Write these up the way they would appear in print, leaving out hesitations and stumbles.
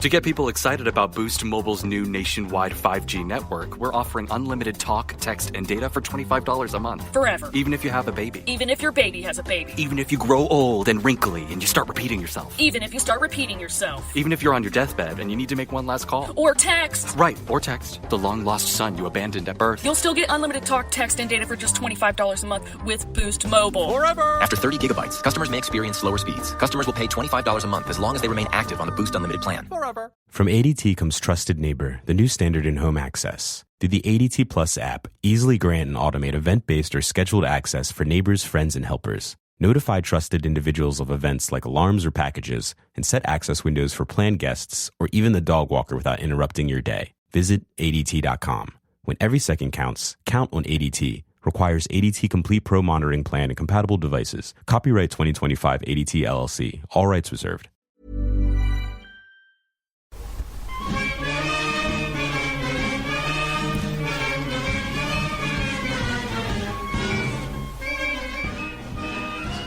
To get people excited about Boost Mobile's new nationwide 5G network, we're offering unlimited talk, text, and data for $25 a month. Forever. Even if you have a baby. Even if your baby has a baby. Even if you grow old and wrinkly and you start repeating yourself. Even if you start repeating yourself. Even if you're on your deathbed and you need to make one last call. Or text. Right, or text. The long-lost son you abandoned at birth. You'll still get unlimited talk, text, and data for just $25 a month with Boost Mobile. Forever! After 30 gigabytes, customers may experience slower speeds. Customers will pay $25 a month as long as they remain active on the Boost Unlimited plan. Forever! From ADT comes Trusted Neighbor, the new standard in home access. Through the ADT Plus app, easily grant and automate event-based or scheduled access for neighbors, friends, and helpers. Notify trusted individuals of events like alarms or packages, and set access windows for planned guests or even the dog walker without interrupting your day. Visit ADT.com. When every second counts, count on ADT. Requires ADT Complete Pro monitoring plan and compatible devices. Copyright 2025 ADT LLC. All rights reserved.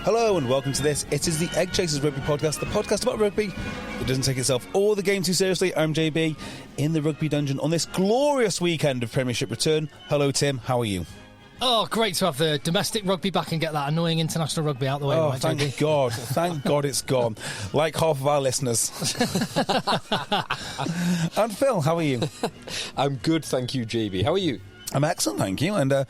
Hello and welcome to this. It is the EggChasers Rugby Podcast, the podcast about rugby that doesn't take itself or the game too seriously. I'm JB in the Rugby Dungeon on this glorious weekend of Premiership return. Hello, Tim. How are you? Oh, great to have the domestic rugby back and get that annoying international rugby out the way. Oh, right, thank JB? God. Thank God it's gone. Like half of our listeners. And Phil, how are you? I'm good, thank you, JB. How are you? I'm excellent, thank you. And,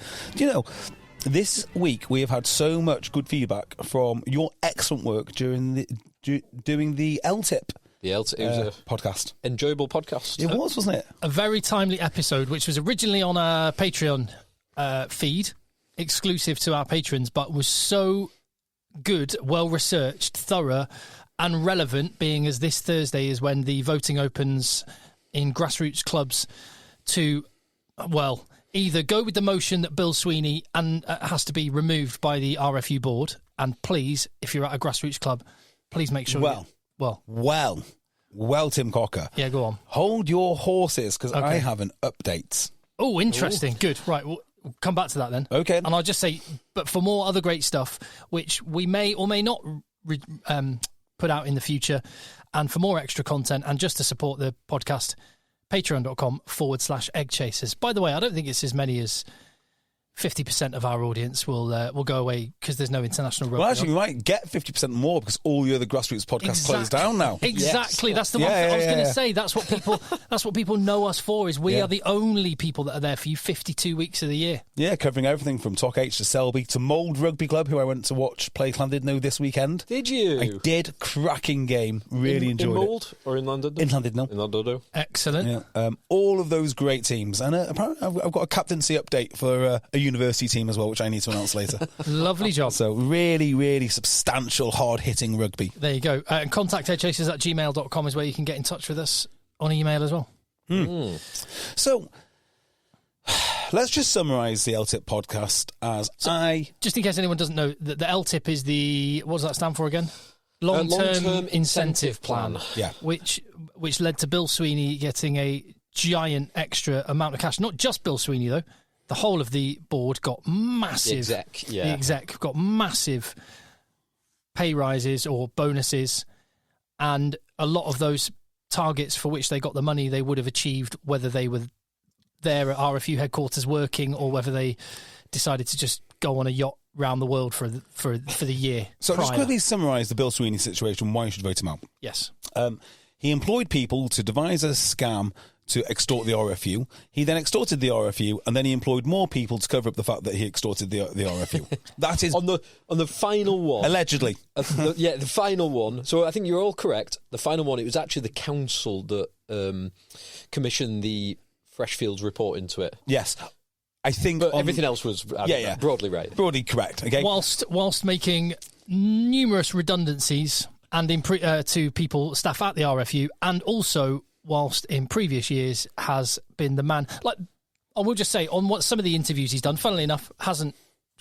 this week we have had so much good feedback from your excellent work during doing the LTIP. The LTIP, it was a podcast. Enjoyable podcast. It was, wasn't it? A very timely episode, which was originally on our Patreon feed, exclusive to our patrons, but was so good, well-researched, thorough, and relevant, being as this Thursday is when the voting opens in grassroots clubs to, well, either go with the motion that Bill Sweeney has to be removed by the RFU board, and please, if you're at a grassroots club, please make sure. Well, Tim Cocker. Yeah, go on. Hold your horses, because Okay. I have an update. Oh, interesting. Good. Right, we'll come back to that then. Okay. And I'll just say, but for more other great stuff, which we may or may not put out in the future, and for more extra content, and just to support the podcast, patreon.com/EggChasers. By the way, I don't think it's as many as 50% of our audience will go away because there's no international rugby. Well, actually, we might get 50% more because all the other grassroots podcasts close down now. Exactly. Yes. That's the one thing I was going to say. That's what people. That's what people know us for. Is we are the only people that are there for you 52 weeks of the year. Yeah, covering everything from Talk H to Selby to Mould Rugby Club, who I went to watch play Llandudno this weekend. Did you? I did. Cracking game. Really enjoyed in it. Mould or in London? In Llandudno. In Llandudno. Excellent. Yeah. All of those great teams. And apparently I've got a captaincy update for a university team as well, which I need to announce later. Lovely job. So really, really substantial, hard-hitting rugby. There you go. And contact eggchasers@gmail.com is where you can get in touch with us on email as well. So let's just summarise the LTIP podcast as Just in case anyone doesn't know, the LTIP is what does that stand for again? Long-term incentive plan. Yeah. Which led to Bill Sweeney getting a giant extra amount of cash. Not just Bill Sweeney, though. The whole of the board got massive. The exec got massive pay rises or bonuses, and a lot of those targets for which they got the money they would have achieved whether they were there at RFU headquarters working or whether they decided to just go on a yacht round the world for the year. So prior. just quickly summarise the Bill Sweeney situation, why you should vote him out. Yes. He employed people to devise a scam to extort the RFU. He then extorted the RFU, and then he employed more people to cover up the fact that he extorted the RFU. That is on the final one. Allegedly. The final one. So I think you're all correct. The final one, it was actually the council that commissioned the Freshfields report into it. Yes. I think but everything else was broadly right. Broadly correct. Okay. Whilst making numerous redundancies and to staff at the RFU, and also whilst in previous years has been the man. Like I will just say on what some of the interviews he's done. Funnily enough, hasn't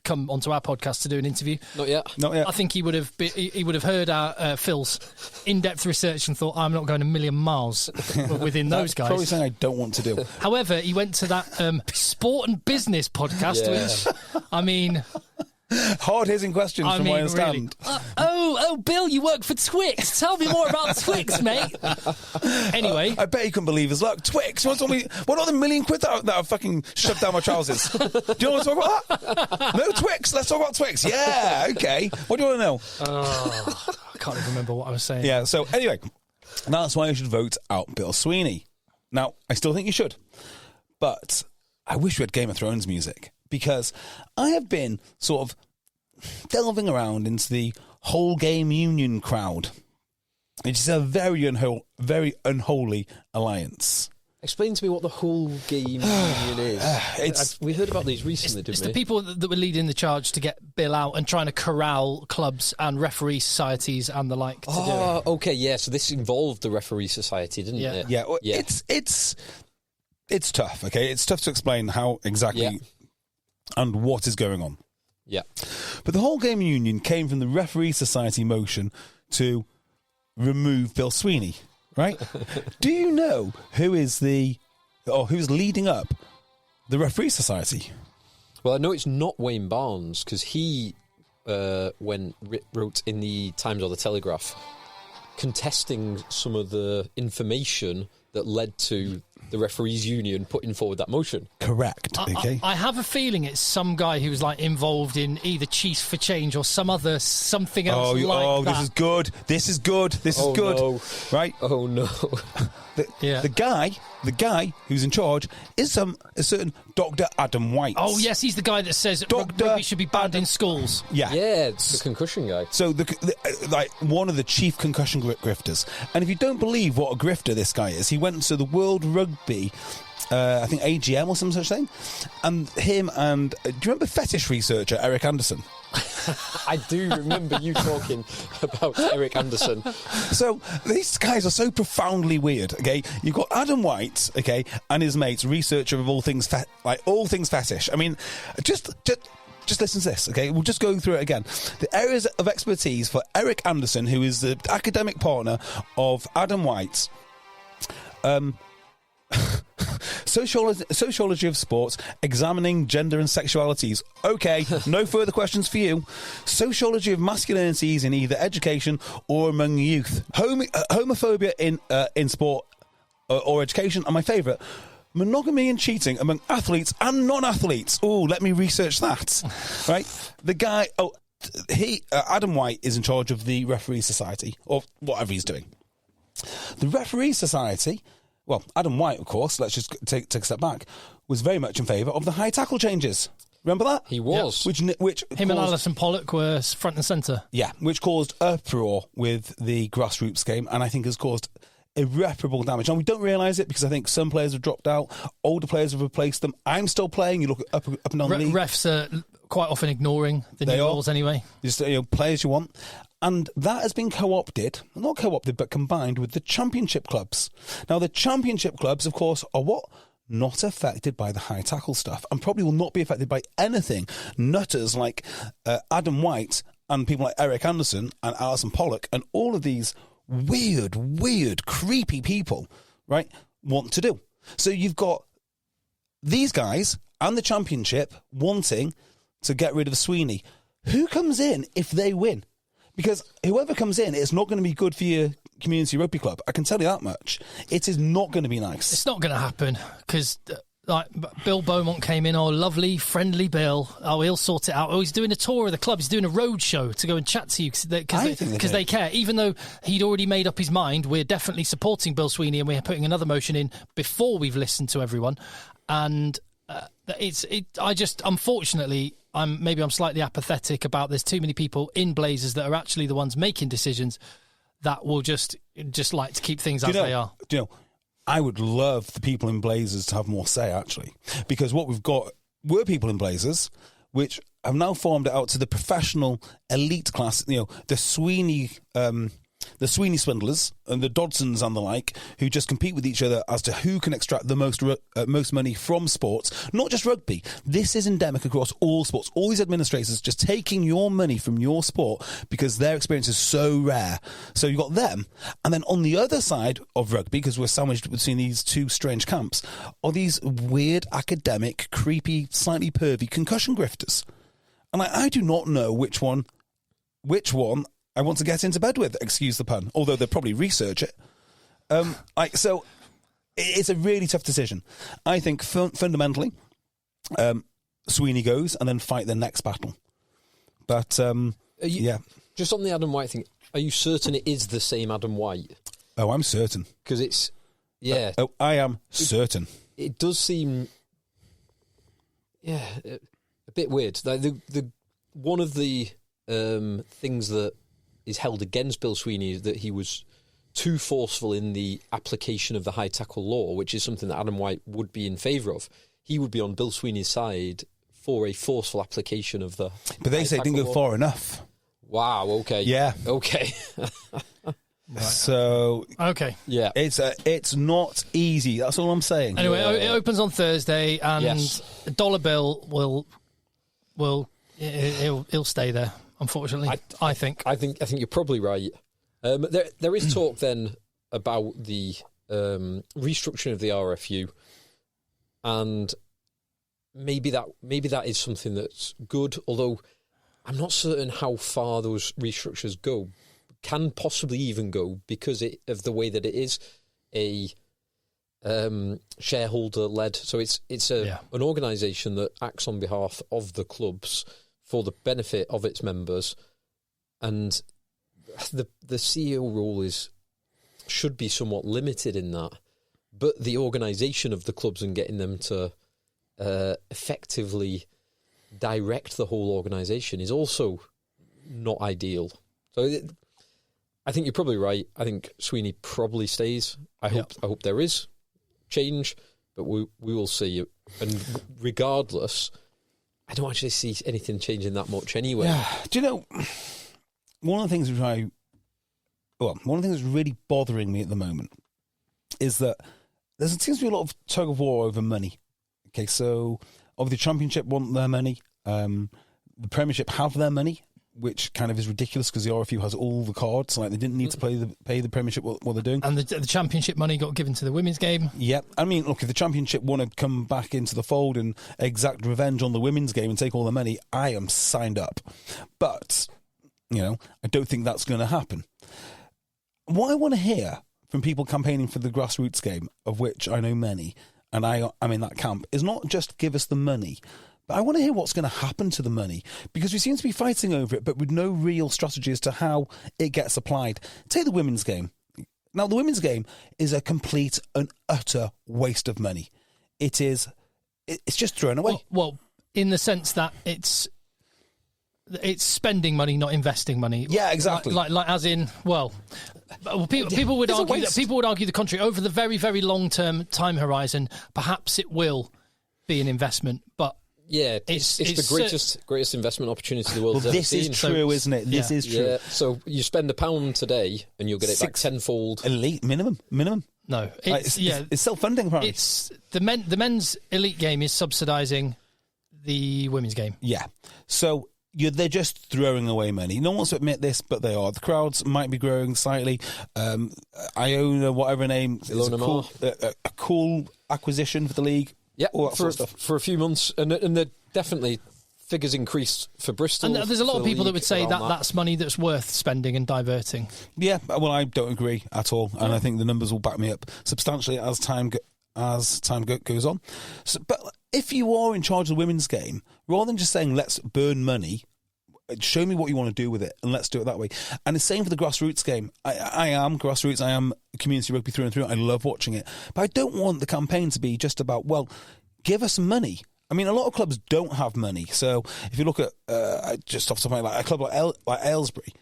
come onto our podcast to do an interview. Not yet. I think he would have heard our Phil's in-depth research and thought, I'm not going a million miles within those guys. Probably something I don't want to do. However, he went to that sport and business podcast, which, I mean, Hard-hitting questions from what I understand. Really. Bill, you work for Twix. Tell me more about Twix, mate. Anyway. I bet you couldn't believe his luck. Twix, what are the million quid that I've fucking shoved down my trousers? Do you want to talk about that? No, Twix. Let's talk about Twix. Yeah, okay. What do you want to know? I can't even remember what I was saying. Yeah, so anyway, that's why you should vote out Bill Sweeney. Now, I still think you should, but I wish we had Game of Thrones music, because I have been sort of delving around into the whole game union crowd, which is a very unholy alliance. Explain to me what the whole game union is. We heard about these recently, didn't we? It's the people that were leading the charge to get Bill out and trying to corral clubs and referee societies and the like to do it. Okay, yeah, so this involved the referee society, didn't it? Yeah, well, it's tough, okay? It's tough to explain how exactly and what is going on. Yeah. But the whole game union came from the referee society motion to remove Bill Sweeney, right? Do you know who's leading up the referee society? Well, I know it's not Wayne Barnes, because he wrote in the Times or the Telegraph contesting some of the information that led to the referees union putting forward that motion. Correct. Okay. I have a feeling it's some guy who was like involved in either Chiefs for Change or something else like that. This is good. No. Right? Oh no. The guy who's in charge is a certain Dr. Adam White. Oh yes, he's the guy that says rugby should be banned in schools. Yeah, it's the concussion guy. So like one of the chief concussion grifters. And if you don't believe what a grifter this guy is, he went to the World Rugby, I think AGM or some such thing, and him and do you remember fetish researcher Eric Anderson? I do remember you talking about Eric Anderson. So these guys are so profoundly weird. Okay, you've got Adam White, okay, and his mates, researcher of all things fetish. I mean, just listen to this, okay? We'll just go through it again. The areas of expertise for Eric Anderson, who is the academic partner of Adam White. Sociology of sports, examining gender and sexualities. Okay, no further questions for you. Sociology of masculinities in either education or among youth. Homophobia in sport or education. And my favourite, monogamy and cheating among athletes and non-athletes. Oh, let me research that. Right? The guy, Adam White is in charge of the referee society, or whatever he's doing. The referee society... Well, Adam White, of course, let's just take a step back, was very much in favour of the high tackle changes. Remember that? He was. Yep. Which him and Alison Pollock were front and centre. Yeah, which caused uproar with the grassroots game, and I think has caused irreparable damage. And we don't realise it because I think some players have dropped out, older players have replaced them. I'm still playing. You look up and down the league. Refs are quite often ignoring the new rules anyway. Just players you want. And that has been not co-opted, but combined with the championship clubs. Now, the championship clubs, of course, are what? Not affected by the high tackle stuff, and probably will not be affected by anything nutters like Adam White and people like Eric Anderson and Alison Pollock and all of these weird, creepy people, right, want to do. So you've got these guys and the championship wanting to get rid of Sweeney. Who comes in if they win? Because whoever comes in, it's not going to be good for your community rugby club. I can tell you that much. It is not going to be nice. It's not going to happen because Bill Beaumont came in. Oh, lovely, friendly Bill. Oh, he'll sort it out. Oh, he's doing a tour of the club. He's doing a road show to go and chat to you because they care. Even though he'd already made up his mind, we're definitely supporting Bill Sweeney and we're putting another motion in before we've listened to everyone. And unfortunately, I'm slightly apathetic about there's too many people in Blazers that are actually the ones making decisions that will just like to keep things as they are. Do you know, I would love the people in Blazers to have more say, actually, because what we've got were people in Blazers which have now formed out to the professional elite class, the Sweeney swindlers and the Dodsons and the like, who just compete with each other as to who can extract the most money from sports, not just rugby. This is endemic across all sports. All these administrators just taking your money from your sport because their experience is so rare. So you've got them. And then on the other side of rugby, because we're sandwiched between these two strange camps, are these weird, academic, creepy, slightly pervy concussion grifters. And I do not know which one I want to get into bed with, excuse the pun, although they'll probably research it. So it's a really tough decision. I think fundamentally, Sweeney goes and then fight the next battle. But, yeah. Just on the Adam White thing, are you certain it is the same Adam White? Oh, I'm certain. Because it's, yeah. I am certain. It does seem, a bit weird. Like one of the things that is held against Bill Sweeney is that he was too forceful in the application of the high tackle law, which is something that Adam White would be in favour of. He would be on Bill Sweeney's side for a forceful application of the. But they say it didn't go far enough. Wow. Okay. Yeah. Okay. Right. So okay, yeah, it's not easy. That's all I'm saying. Anyway, it opens on Thursday, and Dollar Bill he'll stay there. Unfortunately, I think you're probably right. There is talk then about the restructuring of the RFU, and maybe that is something that's good. Although I'm not certain how far those restructures go. Can possibly even go because of the way that it is a shareholder led. So it's an organisation that acts on behalf of the clubs for the benefit of its members, and the CEO role should be somewhat limited in that. But the organisation of the clubs and getting them to effectively direct the whole organisation is also not ideal. So. I think you're probably right. I think Sweeney probably stays. I hope there is change, but we will see. And regardless, I don't actually see anything changing that much anyway. Yeah. Do you know one of the things that's really bothering me at the moment is that there seems to be a lot of tug of war over money. Okay, so obviously the Championship want their money, the Premiership have their money, which kind of is ridiculous because the RFU has all the cards. Like they didn't need to pay the Premiership what they're doing. And the Championship money got given to the women's game. Yeah. I mean, look, if the Championship want to come back into the fold and exact revenge on the women's game and take all the money, I am signed up. But, I don't think that's going to happen. What I want to hear from people campaigning for the grassroots game, of which I know many, and I'm in that camp, is not just give us the money, but I want to hear what's going to happen to the money, because we seem to be fighting over it, but with no real strategy as to how it gets applied. Take the women's game. Now, the women's game is a complete and utter waste of money. It's just thrown away. Well, in the sense that it's spending money, not investing money. Yeah, exactly. Like as in, people would argue the contrary. Over the very, very long term time horizon, perhaps it will be an investment, but. Yeah, it's the greatest investment opportunity the world's ever seen. This is true, isn't it? This is true. Yeah. So you spend £1 today and you'll get it back tenfold. Elite minimum. No, it's self-funding. Apparently. It's the men's elite game is subsidising the women's game. Yeah, so they're just throwing away money. No one wants to admit this, but they are. The crowds might be growing slightly. Iona, whatever name, is a cool acquisition for the league. Yeah, for a few months, and the definitely figures increased for Bristol. And there's a lot of people that would say that's money that's worth spending and diverting. Yeah, well, I don't agree at all, and I think the numbers will back me up substantially as time goes on. So, but if you are in charge of the women's game, rather than just saying let's burn money, show me what you want to do with it, and let's do it that way. And the same for the grassroots game. I am grassroots. I am community rugby through and through. I love watching it. But I don't want the campaign to be just about, give us money. I mean, a lot of clubs don't have money. So if you look at, just off something like a club like Aylesbury,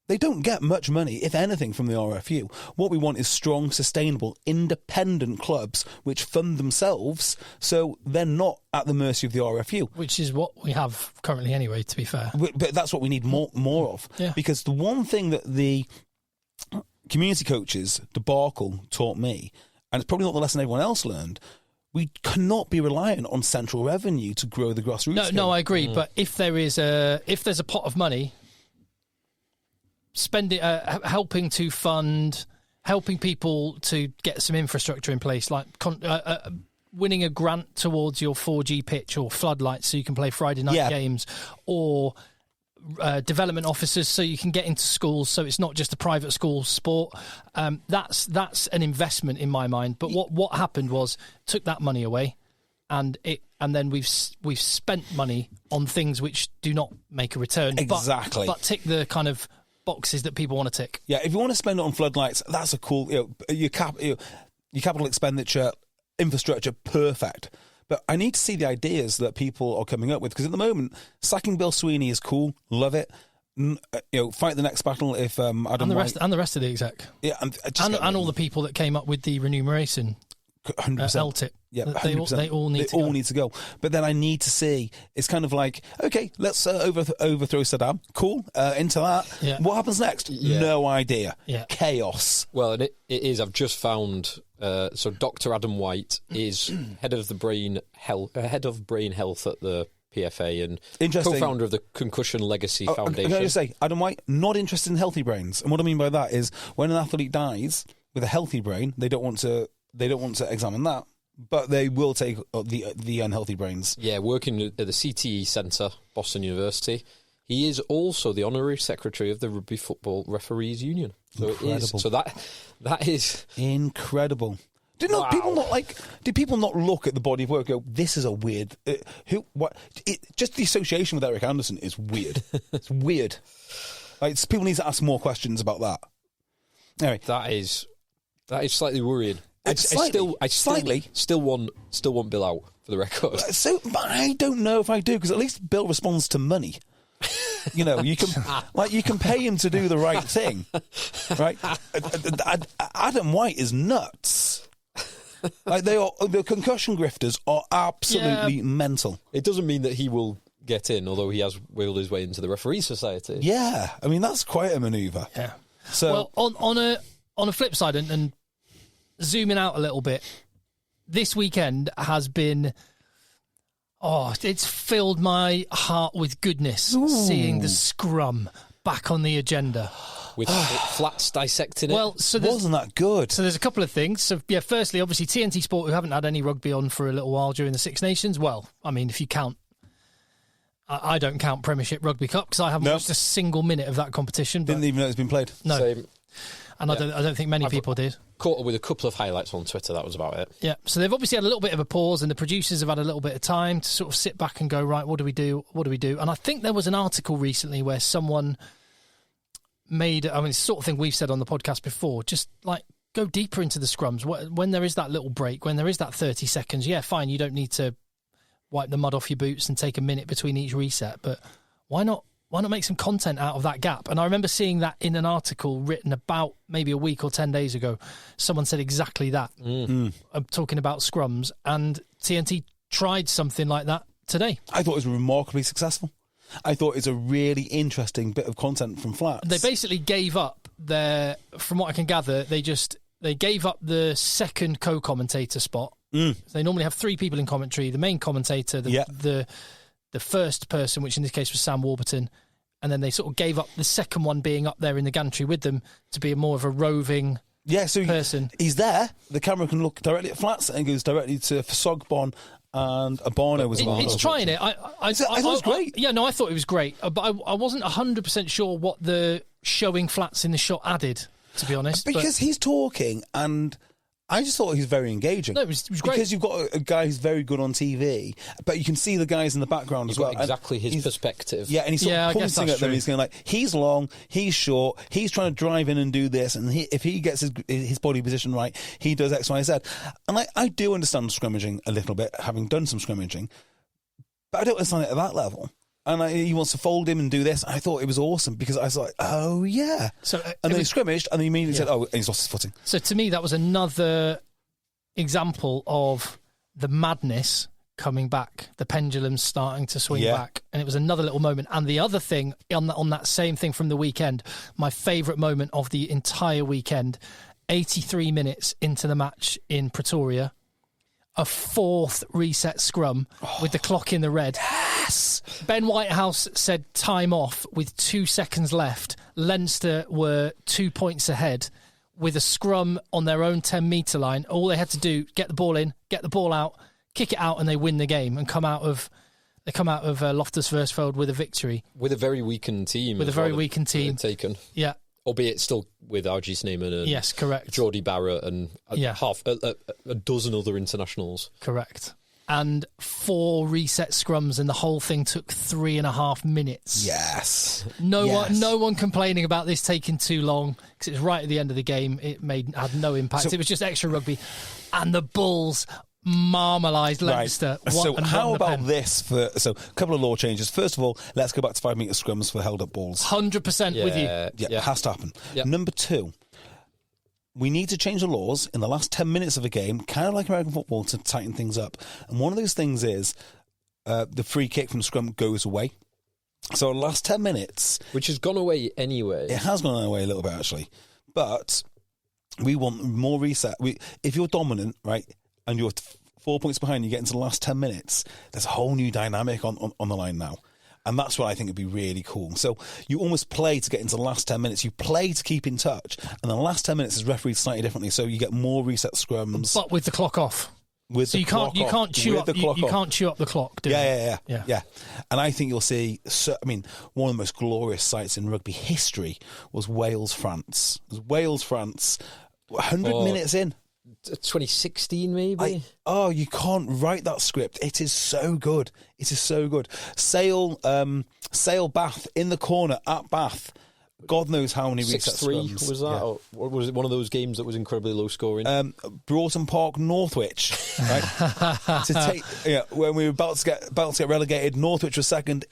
they don't get much money, if anything, from the RFU. What we want is strong, sustainable, independent clubs which fund themselves, so they're not at the mercy of the RFU. Which is what we have currently anyway, to be fair. But that's what we need more of. Yeah. Because the one thing that the community coaches debacle taught me, and it's probably not the lesson everyone else learned, we cannot be reliant on central revenue to grow the grassroots game. No, I agree. But if there's a pot of money, helping to fund, helping people to get some infrastructure in place, like winning a grant towards your 4G pitch or floodlights so you can play Friday night games, or development officers so you can get into schools so it's not just a private school sport. That's an investment in my mind. But what happened was took that money away, and then we've spent money on things which do not make a return. Exactly. But tick the kind of boxes that people want to tick. Yeah, if you want to spend it on floodlights, that's a cool. Your capital expenditure, infrastructure, perfect. But I need to see the ideas that people are coming up with, because at the moment, sacking Bill Sweeney is cool, love it. Fight the next battle if Adam and the White, rest of the exec, and all the people that came up with the remuneration 100%. LTIP. Yeah, they all need to go. But then I need to see. It's kind of like, okay, let's overthrow Saddam. Cool. Into that. Yeah. What happens next? Yeah. No idea. Yeah. Chaos. Well, and it is. I've just found. So Dr. Adam White is head of brain health at the PFA and co-founder of the Concussion Legacy Foundation. Can I just say, Adam White, not interested in healthy brains. And what I mean by that is, when an athlete dies with a healthy brain, they don't want to examine that, but they will take the unhealthy brains. Yeah, working at the CTE Centre, Boston University. He is also the honorary secretary of the Rugby Football Referees Union. So incredible. So that is incredible. Did people not look at the body of work and go, this is a weird... just the association with Eric Anderson is weird. It's weird. People need to ask more questions about that. Anyway. That is slightly worrying. I still want Bill out, for the record. But I don't know if I do, because at least Bill responds to money. You can pay him to do the right thing, right? Adam White is nuts. The concussion grifters are absolutely mental. It doesn't mean that he will get in, although he has wheeled his way into the referee society. Yeah, I mean that's quite a manoeuvre. Yeah. So on a flip side, and zooming out a little bit, this weekend has been. Oh, it's filled my heart with goodness. Ooh. Seeing the scrum back on the agenda. With Flats dissecting it. Well, wasn't that good? So there's a couple of things. So, yeah, firstly, obviously, TNT Sport, who haven't had any rugby on for a little while during the Six Nations. Well, I mean, if you count... I don't count Premiership Rugby Cup, because I haven't watched a single minute of that competition. Didn't even know it's been played. No. Same. And I don't think many people did. Caught up with a couple of highlights on Twitter, that was about it. Yeah, so they've obviously had a little bit of a pause, and the producers have had a little bit of time to sort of sit back and go, right, what do we do? And I think there was an article recently where someone made, I mean, it's the sort of thing we've said on the podcast before, just go deeper into the scrums. When there is that little break, when there is that 30 seconds, yeah, fine, you don't need to wipe the mud off your boots and take a minute between each reset, but why not make some content out of that gap? And I remember seeing that in an article written about maybe a week or 10 days ago. Someone said exactly that. I'm talking about scrums, and TNT tried something like that today. I thought it was remarkably successful. I thought it was a really interesting bit of content from Flats. They basically gave up from what I can gather, they gave up the second co-commentator spot. So they normally have three people in commentary, the main commentator, the first person, which in this case was Sam Warburton, and then they sort of gave up the second one being up there in the gantry with them to be more of a roving person. He's there. The camera can look directly at Flats and goes directly to Sogbon and Abano as well. It's trying it. I thought it was great. I thought it was great, but I wasn't 100% sure what the showing Flats in the shot added, to be honest. Because he's talking, and I just thought he was very engaging. No, it was great. Because you've got a guy who's very good on TV, but you can see the guys in the background as well. Exactly his perspective. Yeah, and he's sort of pointing at them. He's going he's long, he's short, he's trying to drive in and do this, and if he gets his body position right, he does X, Y, Z. And I do understand scrimmaging a little bit, having done some scrimmaging, but I don't understand it at that level. And he wants to fold him and do this. I thought it was awesome, because I was like, oh, yeah. So, and then he scrimmaged, and he immediately said, oh, and he's lost his footing. So to me, that was another example of the madness coming back, the pendulum starting to swing back. And it was another little moment. And the other thing, on that same thing from the weekend, my favourite moment of the entire weekend, 83 minutes into the match in Pretoria, a fourth reset scrum with the clock in the red. Yes! Ben Whitehouse said time off with 2 seconds left. Leinster were 2 points ahead with a scrum on their own 10-metre line. All they had to do, get the ball in, get the ball out, kick it out and they win the game and come out of Loftus Versfeld with a victory. With a very weakened team. With a very weakened team. Taken. Yeah. Albeit still with R.G. Sneeman and yes, correct. Geordie Barrett and a dozen other internationals. Correct. And 4 reset scrums, and the whole thing took 3.5 minutes. Yes. No one complaining about this taking too long because it was right at the end of the game. It had no impact. It was just extra rugby, and the Bulls marmalised Leinster. Right. So how about this? A couple of law changes. First of all, let's go back to 5-metre scrums for held up balls. 100% with you. Yeah, it has to happen. Yeah. Number 2. We need to change the laws in the last 10 minutes of a game, kind of like American football, to tighten things up. And one of those things is the free kick from scrum goes away. So the last 10 minutes... Which has gone away anyway. It has gone away a little bit, actually. But we want more reset. If you're dominant, right, and you're 4 points behind, you get into the last 10 minutes, there's a whole new dynamic on the line now. And that's what I think would be really cool. So you almost play to get into the last 10 minutes. You play to keep in touch. And the last 10 minutes is refereed slightly differently. So you get more reset scrums. But with the clock off. You can't chew up the clock, do you? Yeah. And I think you'll see, one of the most glorious sights in rugby history was Wales-France. It was Wales-France, 100 minutes in. 2016 maybe. You can't write that script. It is so good. Sale Bath in the corner at Bath. God knows how many reset 6-3 scrums. was that, or was it one of those games that was incredibly low scoring? Broughton Park, Northwich. Right? When we were about to get relegated, Northwich was second.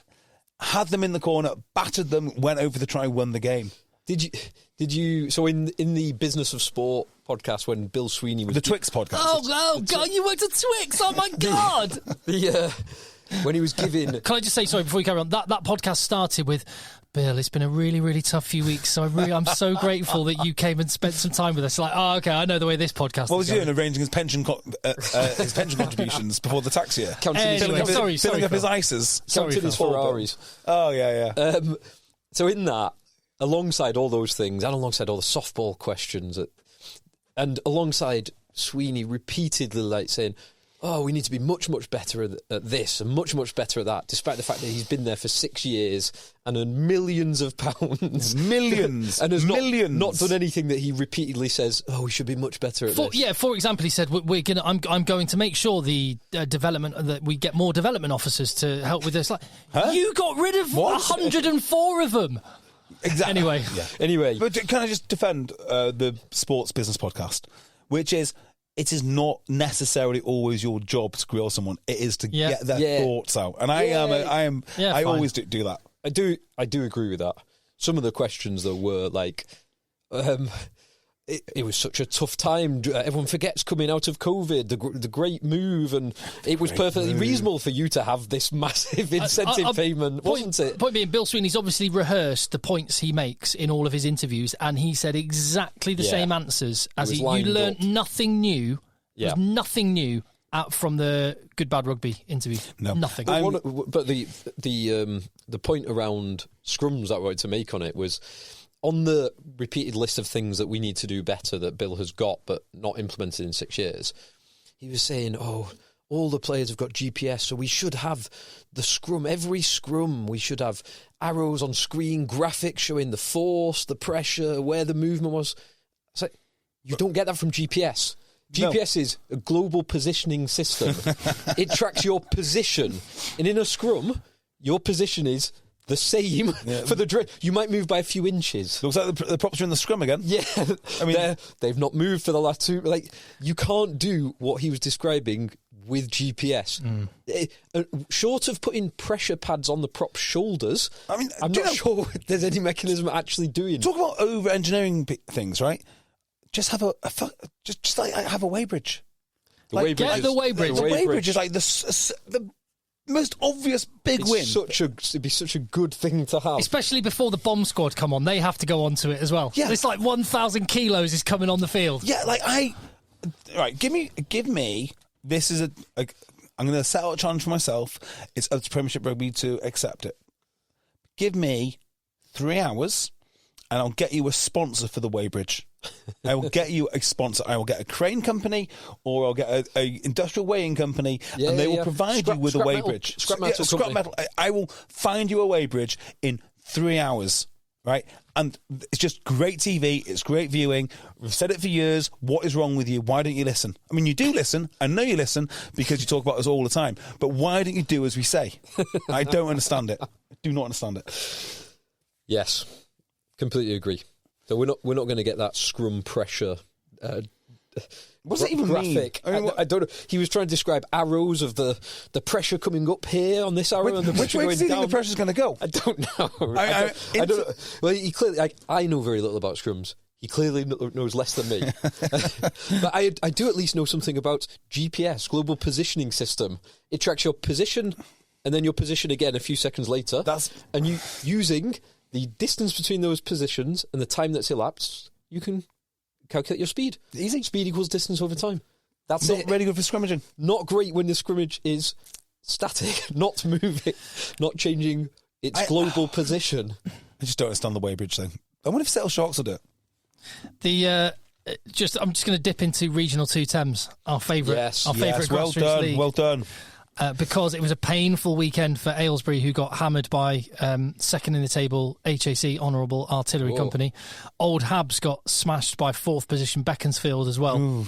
Had them in the corner, battered them, went over the try, won the game. Did you? So in the Business of Sport podcast, when Bill Sweeney was the Twix podcast. Oh God! You worked at Twix. Oh my God! When he was giving. Can I just say sorry before you carry on? That podcast started with, Bill, it's been a really, really tough few weeks, so I'm so grateful that you came and spent some time with us. Like, okay, I know the way this podcast. What was he doing? Arranging his pension contributions before the tax year. Filling up his ISAs. Counting his Ferraris. Oh yeah. So in that. Alongside all those things, and alongside all the softball questions, and alongside Sweeney repeatedly saying, we need to be much, much better at this and much, much better at that, despite the fact that he's been there for 6 years and earned millions of pounds. Millions. And has not done anything that he repeatedly says, we should be much better at this. Yeah, for example, he said, I'm going to make sure the development, that we get more development officers to help with this. Like, you got rid of 104 of them. Exactly. Anyway. But can I just defend the Sports Business podcast, which is, it is not necessarily always your job to grill someone. It is to get their thoughts out. And I always do that. I do agree with that. Some of the questions, though, were like, it was such a tough time. Everyone forgets coming out of COVID, the great move, and it was perfectly reasonable for you to have this massive incentive payment, wasn't it? Point being, Bill Sweeney's obviously rehearsed the points he makes in all of his interviews, and he said exactly the same answers as you learned nothing new. There's nothing new from the Good Bad Rugby interview. No, nothing. But the point around scrums that I wanted to make on it was, on the repeated list of things that we need to do better that Bill has got but not implemented in 6 years, he was saying, all the players have got GPS, so we should have the scrum, every scrum, we should have arrows on screen, graphics showing the force, the pressure, where the movement was. It's like, you don't get that from GPS. GPS is a global positioning system. It tracks your position. And in a scrum, your position is the same for the drill. You might move by a few inches. Looks like the props are in the scrum again. Yeah. I mean, they've not moved for the last 2. Like, you can't do what he was describing with GPS. Short of putting pressure pads on the prop's shoulders, I'm not sure there's any mechanism actually doing. Talk about over-engineering things, right? Just have have a weighbridge. The weighbridge is like the most obvious big win. It'd be such a good thing to have, especially before the bomb squad come on. They have to go onto it as well. Yeah, it's like 1,000 kilos is coming on the field. Yeah, give me. This is I'm going to set out a challenge for myself. It's up to Premiership Rugby to accept it. Give me 3 hours, and I'll get you a sponsor for the weighbridge. I will get you a sponsor. I will get a crane company, or I'll get a industrial weighing company, and they will provide you with a weighbridge. Scrap metal. I will find you a weighbridge in 3 hours, right? And it's just great TV. It's great viewing. We've said it for years. What is wrong with you? Why don't you listen? I mean, you do listen. I know you listen because you talk about us all the time. But why don't you do as we say? I don't understand it. I do not understand it. Yes, completely agree. So we're not going to get that scrum pressure. What's it even graphic? mean? I don't know. He was trying to describe arrows of the pressure coming up here on this arrow and the which pressure way going does he down. think the pressure's going to go? I don't know. I don't know. Well, he clearly. I know very little about scrums. He clearly knows less than me. But I do at least know something about GPS, Global Positioning System. It tracks your position and then your position again a few seconds later. And you using the distance between those positions and the time that's elapsed, you can calculate your speed. Easy. Speed equals distance over time. That's not it. really good for scrimmaging. Not great when the scrimmage is static, not moving, not changing its global position. I just don't understand the weighbridge thing. I wonder if Settle Sharks will do it. I'm just going to dip into Regional 2 Thames, our favourite grassroots league. Well done. Because it was a painful weekend for Aylesbury, who got hammered by second in the table HAC Honourable Artillery Company. Old Habs got smashed by fourth position Beaconsfield as well. Ooh.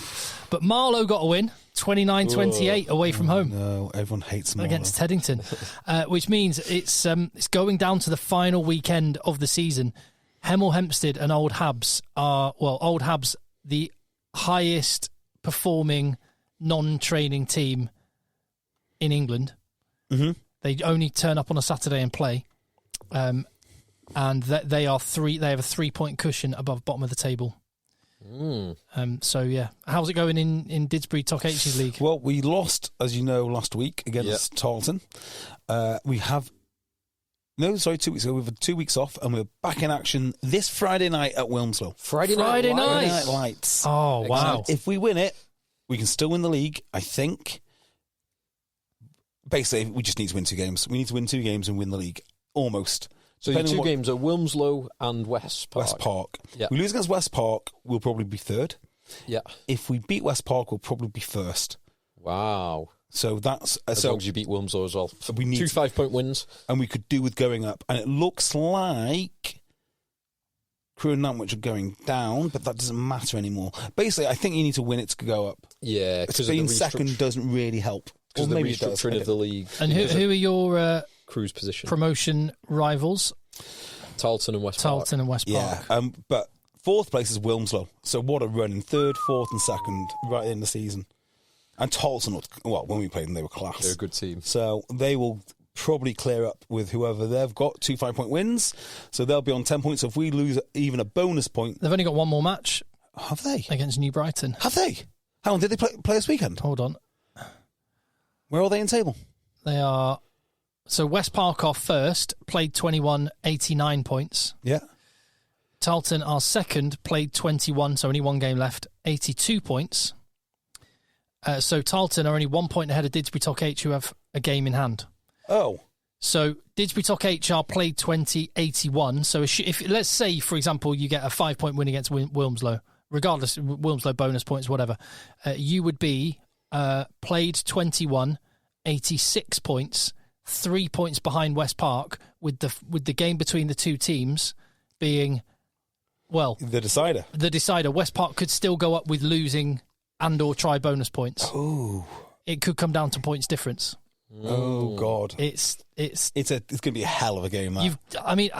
But Marlow got a win, 29-28 away from home. No, everyone hates Marlow. Against Teddington, which means it's going down to the final weekend of the season. Hemel Hempstead and Old Habs are, Old Habs, the highest performing non-training team in England. Mm-hmm. They only turn up on a Saturday and play, and they have a 3-point cushion above bottom of the table. How's it going in Didsbury Tok H's league? Well, we lost, as you know, last week against Tarleton. 2 weeks ago. We've had 2 weeks off, and we're back in action this Friday night at Wilmslow. Friday night lights. Oh, wow. If we win it, we can still win the league, I think. Basically, we just need to win 2 games. We need to win 2 games and win the league. Almost. So your 2 games are Wilmslow and West Park. West Park. Yeah. We lose against West Park, we'll probably be 3rd. Yeah. If we beat West Park, we'll probably be 1st. Wow. So that's... as long as you beat Wilmslow as well. We need 2 5-point wins. And we could do with going up. And it looks like Crewe and Nantwich are going down, but that doesn't matter anymore. Basically, I think you need to win it to go up. Yeah, because being second doesn't really help. Because of the restructuring of the league. And who are your Crewe's position promotion rivals? Tarleton and West Park. Yeah, but 4th place is Wilmslow. So what a run in 3rd, 4th and 2nd right in the season. And Tarleton, when we played them, they were class. They're a good team. So they will probably clear up with whoever they've got, 2 5-point wins. So they'll be on 10 points. So if we lose even a bonus point... They've only got one more match. Have they? Against New Brighton. Have they? How long did they play this weekend? Hold on. Where are they in table? They are... So West Park are first, played 21, 89 points. Yeah. Tarleton are second, played 21, so only 1 game left, 82 points. So Tarleton are only 1 point ahead of Didsbury Tok H, who have a game in hand. Oh. So Didsbury Tok H are played 20, 81. So if let's say, for example, you get a 5-point win against Wilmslow, regardless, Wilmslow bonus points, whatever, you would be played 21, 86 points, 3 points behind West Park, with the game between the 2 teams being, the decider. The decider. West Park could still go up with losing and or try bonus points. Oh, it could come down to points difference. Oh God, it's going to be a hell of a game. That.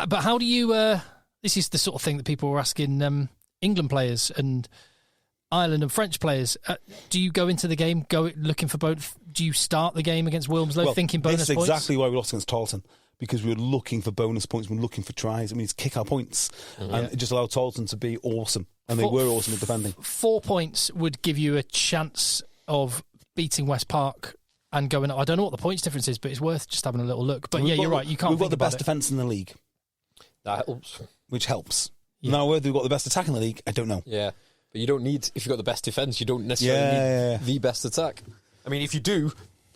But how do you? This is the sort of thing that people were asking England players and Ireland and French players. Do you go into the game looking for both? Do you start the game against Wilmslow thinking bonus points? This is exactly why we lost against Tarleton, because we were looking for bonus points. We were looking for tries. We need to kick our points, and it just allowed Tarleton to be awesome, and they were awesome at defending. 4 points would give you a chance of beating West Park and going up. I don't know what the points difference is, but it's worth just having a little look. But you're right. You can't. We've got the best defence in the league. That helps. Which helps. Yeah. Now, whether we've got the best attack in the league, I don't know. Yeah. But you don't need, if you've got the best defence, you don't necessarily need the best attack. I mean, if you do,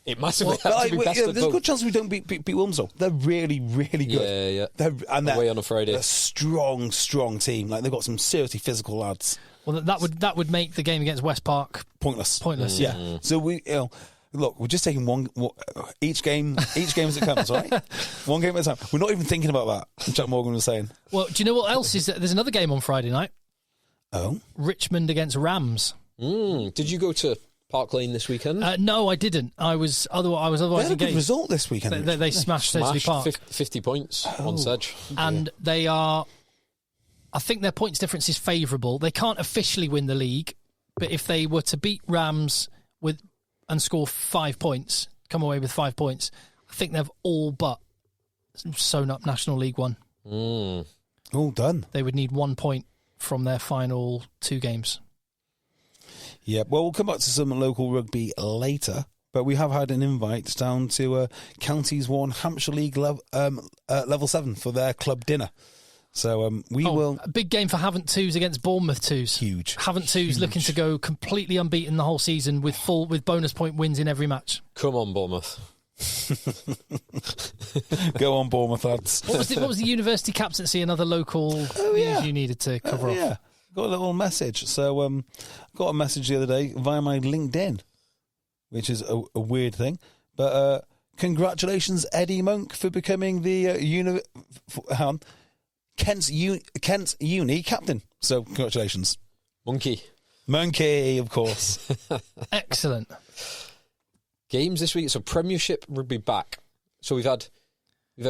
It massively But, had to be best of there's a both. good chance we don't beat Wilmslow. They're really, really good. Yeah. They're Away on a Friday. They're a strong, strong team. Like they've got some seriously physical lads. Well, that would make the game against West Park Pointless. Yeah. So look, we're just taking each game as it comes, right? One game at a time. We're not even thinking about that. Jack Morgan was saying. Well, do you know what else is? There's another game on Friday night. Oh, Richmond against Rams. Did you go to Park Lane this weekend? No, I didn't. I was they otherwise had a good engaged. result this weekend. They smashed Sedgley Park, 50 points on Sedge. and they are. I think their points difference is favourable. They can't officially win the league, but if they were to beat Rams and score 5 points, come away with 5 points, I think they've all but sewn up National League One. All done. They would need 1 point from their final 2 games. Yeah, well, we'll come back to some local rugby later, but we have had an invite down to Counties 1 Hampshire League level 7 for their club dinner. So we will... A big game for Havant 2s against Bournemouth 2s. Huge. Havant 2s looking to go completely unbeaten the whole season with bonus point wins in every match. Come on, Bournemouth. Go on, Bournemouth lads. What was the university captaincy and other local news you needed to cover off? Yeah, got a little message. So got a message the other day via my LinkedIn, which is a weird thing. But congratulations, Eddie Monk, for becoming the Kent's uni captain. So congratulations. Monkey, of course. Excellent. Games this week. So Premiership rugby back. So we've had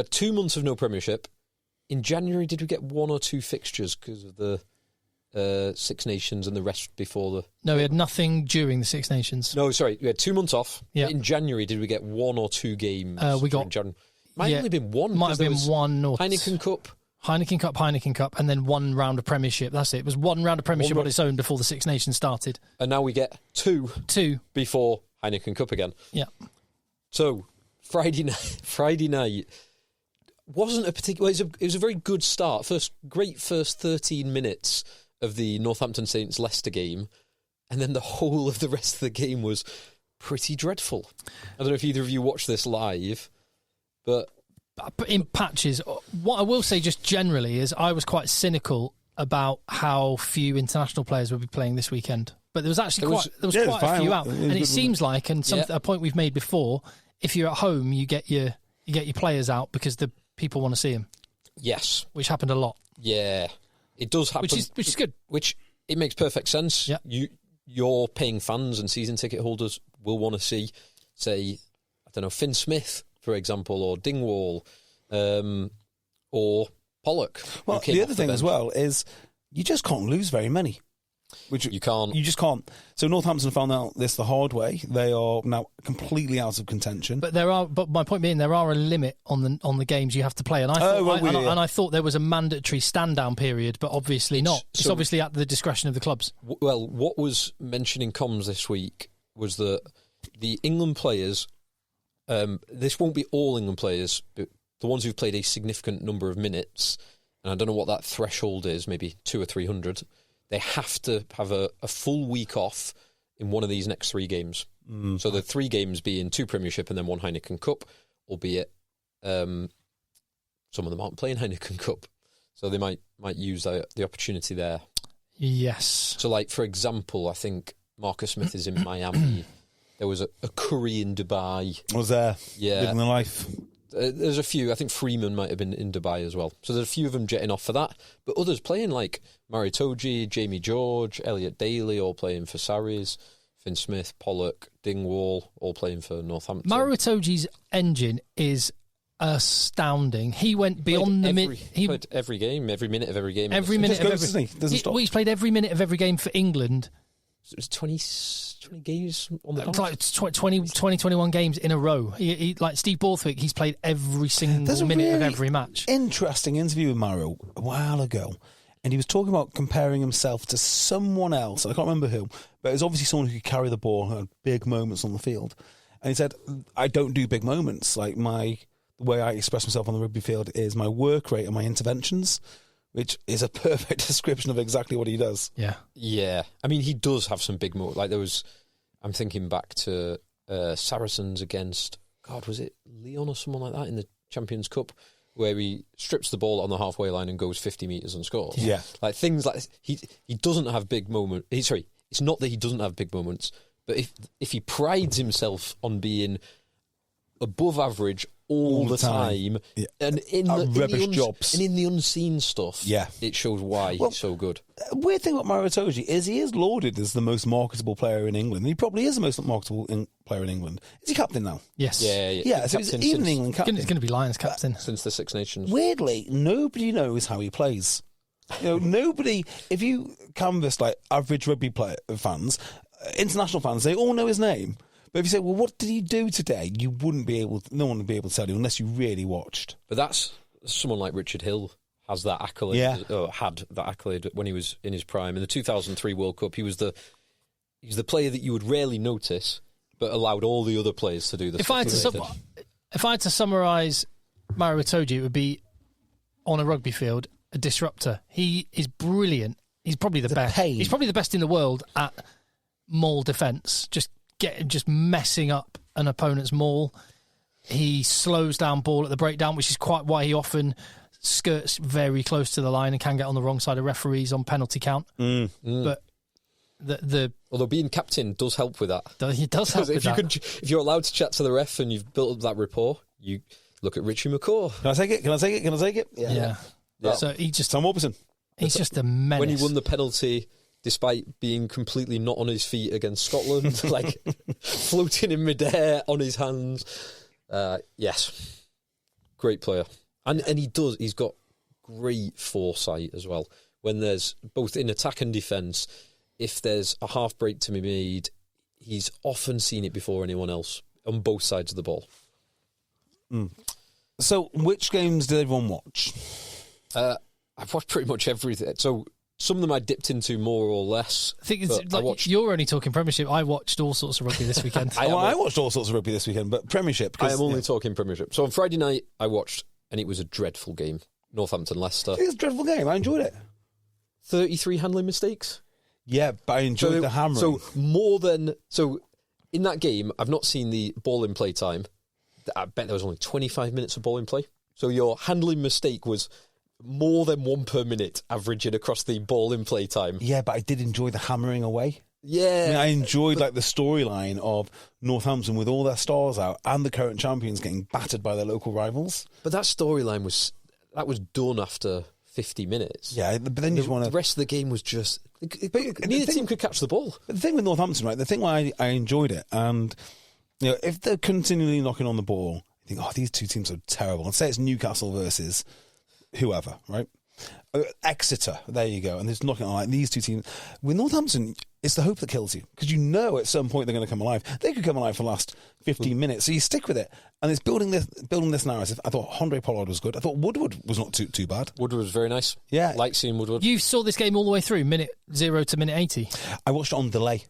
2 months of no Premiership. In January, did we get 1 or 2 fixtures because of the Six Nations and the rest before the... No, we had nothing during the Six Nations. No, sorry, we had 2 months off. Yeah. In January, did we get 1 or 2 games? We got... Might have only been one. Might have been one or... Heineken Cup, and then 1 round of Premiership. That's it. It was 1 round of Premiership on its own before the Six Nations started. And now we get 2 before Heineken Cup again. Yeah. So Friday night wasn't a particular. It was a very good start. Great first 13 minutes of the Northampton Saints Leicester game, and then the whole of the rest of the game was pretty dreadful. I don't know if either of you watched this live, but in patches. What I will say just generally is I was quite cynical about how few international players would be playing this weekend. But there was actually quite a few out. And it seems like, and a point we've made before, if you're at home, you get your players out because the people want to see them. Yes. Which happened a lot. Yeah. It does happen. Which is good. Which it makes perfect sense. Yeah. Your paying fans and season ticket holders will want to see, say, I don't know, Finn Smith, for example, or Dingwall, or Pollock. Well, the other thing as well is you just can't lose very many. Which you can't. You just can't. So Northampton found out this the hard way. They are now completely out of contention. But my point being, there are a limit on the games you have to play. And I thought there was a mandatory stand down period, but obviously not. It's obviously at the discretion of the clubs. Well, what was mentioned in comms this week was that the England players, this won't be all England players, but the ones who've played a significant number of minutes, and I don't know what that threshold is, maybe 200 or 300. They have to have a full week off in one of these next 3 games. So the 3 games being 2 Premiership and then 1 Heineken Cup, albeit some of them aren't playing Heineken Cup. So they might use the opportunity there. Yes. So, like, for example, I think Marcus Smith is in Miami. There was a Curry in Dubai. Was there? Yeah. Living the life. There's a few. I think Freeman might have been in Dubai as well. So there's a few of them jetting off for that. But others playing, like Maritoji, Jamie George, Elliot Daly, all playing for Sarries, Finn Smith, Pollock, Dingwall, all playing for Northampton. Maritoji's engine is astounding. He went beyond He played every game, every minute of every game. Every minute of every game. Doesn't stop. He's played every minute of every game for England. So it was 20 games on the like 21 games in a row. He like Steve Borthwick, he's played every single minute of every match. Interesting interview with Mario a while ago, and he was talking about comparing himself to someone else. I can't remember who, but it was obviously someone who could carry the ball and had big moments on the field. And he said, I don't do big moments. Like the way I express myself on the rugby field is my work rate and my interventions, which is a perfect description of exactly what he does. Yeah. Yeah. I mean, he does have some big moments. Like I'm thinking back to Saracens against, God, was it Lyon or someone like that in the Champions Cup, where he strips the ball on the halfway line and goes 50 metres and scores. Yeah. Like things like this. He doesn't have big moments. Sorry, it's not that he doesn't have big moments, but if he prides himself on being above average all the time. Yeah. And in rubbish jobs. And in the unseen stuff, it shows why he's so good. Weird thing about Mario Itoje is he is lauded as the most marketable player in England. He probably is the most marketable player in England. Is he captain now? Yes. Yeah, so he's even England captain. He's going to be Lions captain. Since the Six Nations. Weirdly, nobody knows how he plays. Nobody, if you canvass like average rugby fans, international fans, they all know his name. But if you say, well, what did he do today? No one would be able to tell you unless you really watched. But that's someone like Richard Hill has that accolade, or had that accolade when he was in his prime. In the 2003 World Cup, he was the player that you would rarely notice, but allowed all the other players to do the stuff. If I had to summarise Mario Itoje, it would be on a rugby field, a disruptor. He is brilliant. He's probably the best. He's probably the best in the world at maul defence. Just messing up an opponent's maul. He slows down ball at the breakdown, which is quite why he often skirts very close to the line and can get on the wrong side of referees on penalty count. But although being captain does help with that. He does help with that. If you're allowed to chat to the ref and you've built up that rapport, you look at Richie McCaw. Can I take it? Yeah. So Tom Robertson. He's just a menace. When he won the penalty, despite being completely not on his feet against Scotland, like floating in midair on his hands. Yes. Great player. And he's got great foresight as well. When there's both in attack and defence, if there's a half break to be made, he's often seen it before anyone else on both sides of the ball. So, which games did everyone watch? I've watched pretty much everything. So, some of them I dipped into more or less. I think it's you're only talking Premiership. I watched all sorts of rugby this weekend. I watched all sorts of rugby this weekend, but Premiership. I am only talking Premiership. So on Friday night, I watched, and it was a dreadful game. Northampton-Leicester. It was a dreadful game. I enjoyed it. 33 handling mistakes. Yeah, but I enjoyed the hammering. So in that game, I've not seen the ball in play time. I bet there was only 25 minutes of ball in play. So your handling mistake was more than one per minute, averaging across the ball in play time. Yeah, but I did enjoy the hammering away. Yeah. I enjoyed the storyline of Northampton with all their stars out and the current champions getting battered by their local rivals. But that storyline was done after 50 minutes. Yeah, but then the rest of the game was just... Neither team could catch the ball. But the thing with Northampton, right, the thing why I enjoyed it, and if they're continually knocking on the ball, you think, these two teams are terrible. Let's say it's Newcastle versus whoever, right? Exeter, there you go. And there's knocking on these two teams. With Northampton, it's the hope that kills you, because at some point they're going to come alive. They could come alive for the last 15 minutes, so you stick with it. And it's building this narrative. I thought Andre Pollard was good. I thought Woodward was not too bad. Woodward was very nice. Yeah. Like seeing Woodward. You saw this game all the way through, minute 0 to minute 80? I watched it on delay.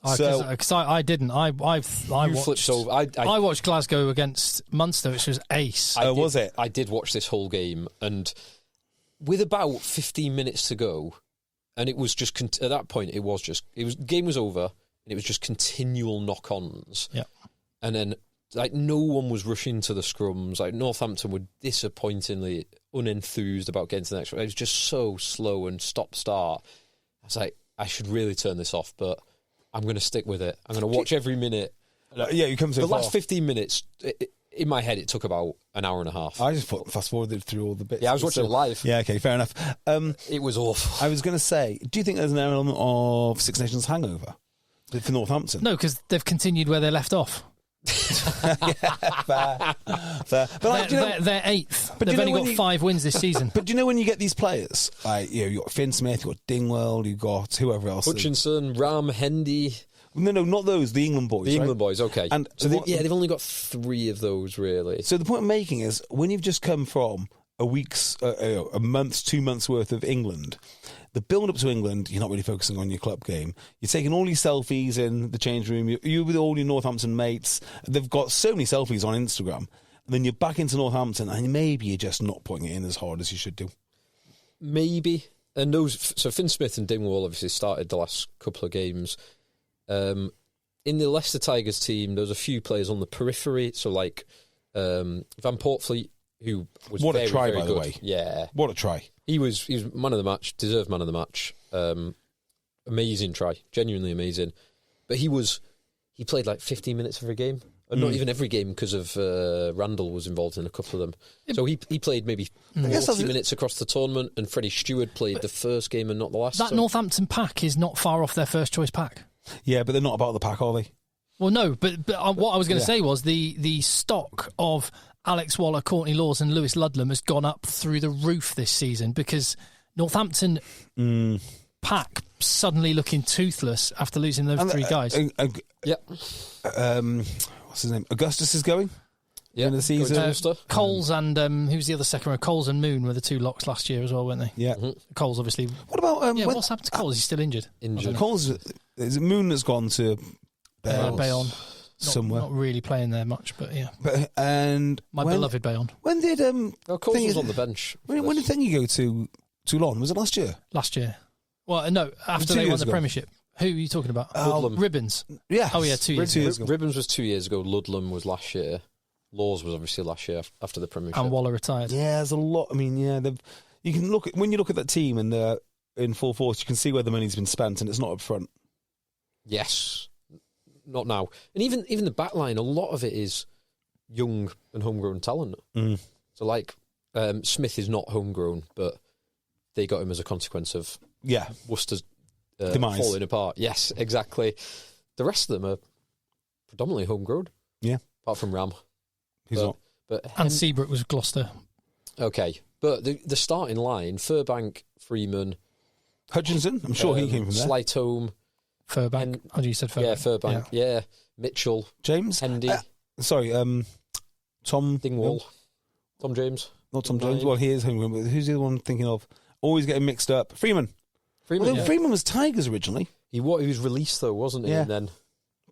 Because I didn't. I watched. I watched Glasgow against Munster, which was ace. Was it? I did watch this whole game, and with about 15 minutes to go, and it was just at that point game was over, and it was just continual knock-ons. Yeah, and then no one was rushing to the scrums. Northampton were disappointingly unenthused about getting to the next one. It was just so slow and stop-start. I was like, I should really turn this off, but I'm going to stick with it. I'm going to watch every minute. You come so the far. last 15 minutes, in my head, it took about an hour and a half. I just fast-forwarded through all the bits. Yeah, I was watching it live. Yeah, okay, fair enough. It was awful. I was going to say, do you think there's an element of Six Nations hangover for Northampton? No, because they've continued where they left off. Fair. But they're eighth. But they've only got 5 wins this season. But do you know when you get these players, you got Finn Smith, you got Dingwell, you got whoever else, Hutchinson, Ram, Hendy. No, not those. The England boys. The England boys. Okay. And so they've only got 3 of those really. So the point I'm making is, when you've just come from a month's, 2 months worth of England, the build up to England, you're not really focusing on your club game. You're taking all these selfies in the change room. You with all your Northampton mates. They've got so many selfies on Instagram. And then you're back into Northampton, and maybe you're just not putting it in as hard as you should do. Maybe. And so Finn Smith and Dingwall obviously started the last couple of games. in the Leicester Tigers team, there was a few players on the periphery. So like Van Portfleet, who was what very, a try, very by good. the way. Yeah, What a try. he was man of the match, deserved man of the match. Amazing try, genuinely amazing. But he played like 15 minutes every game. Not even every game because of Randall was involved in a couple of them. So he played maybe 40 minutes across the tournament, and Freddie Stewart played the first game and not the last. That Northampton pack is not far off their first choice pack. Yeah, but they're not about the pack, are they? Well, no, but what I was going to say was the stock of Alex Waller, Courtney Laws and Lewis Ludlam has gone up through the roof this season because Northampton pack suddenly looking toothless after losing those three guys. What's his name? Augustus is going? Yeah, in the season. Coles and who's the other second row? Coles and Moon were the two locks last year as well, weren't they? Yeah. Coles obviously. What about what's happened to Coles? He's still injured. Coles? Is it Moon that's gone to Bayonne? Somewhere. Not really playing there much, but yeah. My beloved Bayonne. When did Coles was on the bench? When did Thingy go to Toulon? Was it last year? Last year. Well, no, after they won the Premiership. Who are you talking about? Ribbons. Yeah. Oh, yeah, 2 years ago. Ribbons was 2 years ago. Ludlam was last year. Laws was obviously last year after the Premiership. And Waller retired. Yeah, there's a lot. I mean, yeah, you can look at when you look at that team and they're in full force, you can see where the money's been spent, and it's not up front. Yes, not now. And even the back line, a lot of it is young and homegrown talent. So like Smith is not homegrown, but they got him as a consequence of Worcester's demise, falling apart. Yes, exactly. The rest of them are predominantly homegrown. Yeah, apart from Ram. Who's not? And Seabrook was Gloucester. Okay, but the starting line: Furbank, Freeman, Hutchinson. I'm sure he came from there. Slightome, Furbank. You said Furbank. Yeah, Furbank. Yeah, Mitchell, James, Hendy. Tom Dingwall, no. Tom James. Not Tom James. Well, he is homegrown, but who's the other one I'm thinking of? Always getting mixed up. Freeman. Freeman was Tigers originally. He was released though, wasn't he? Yeah. And then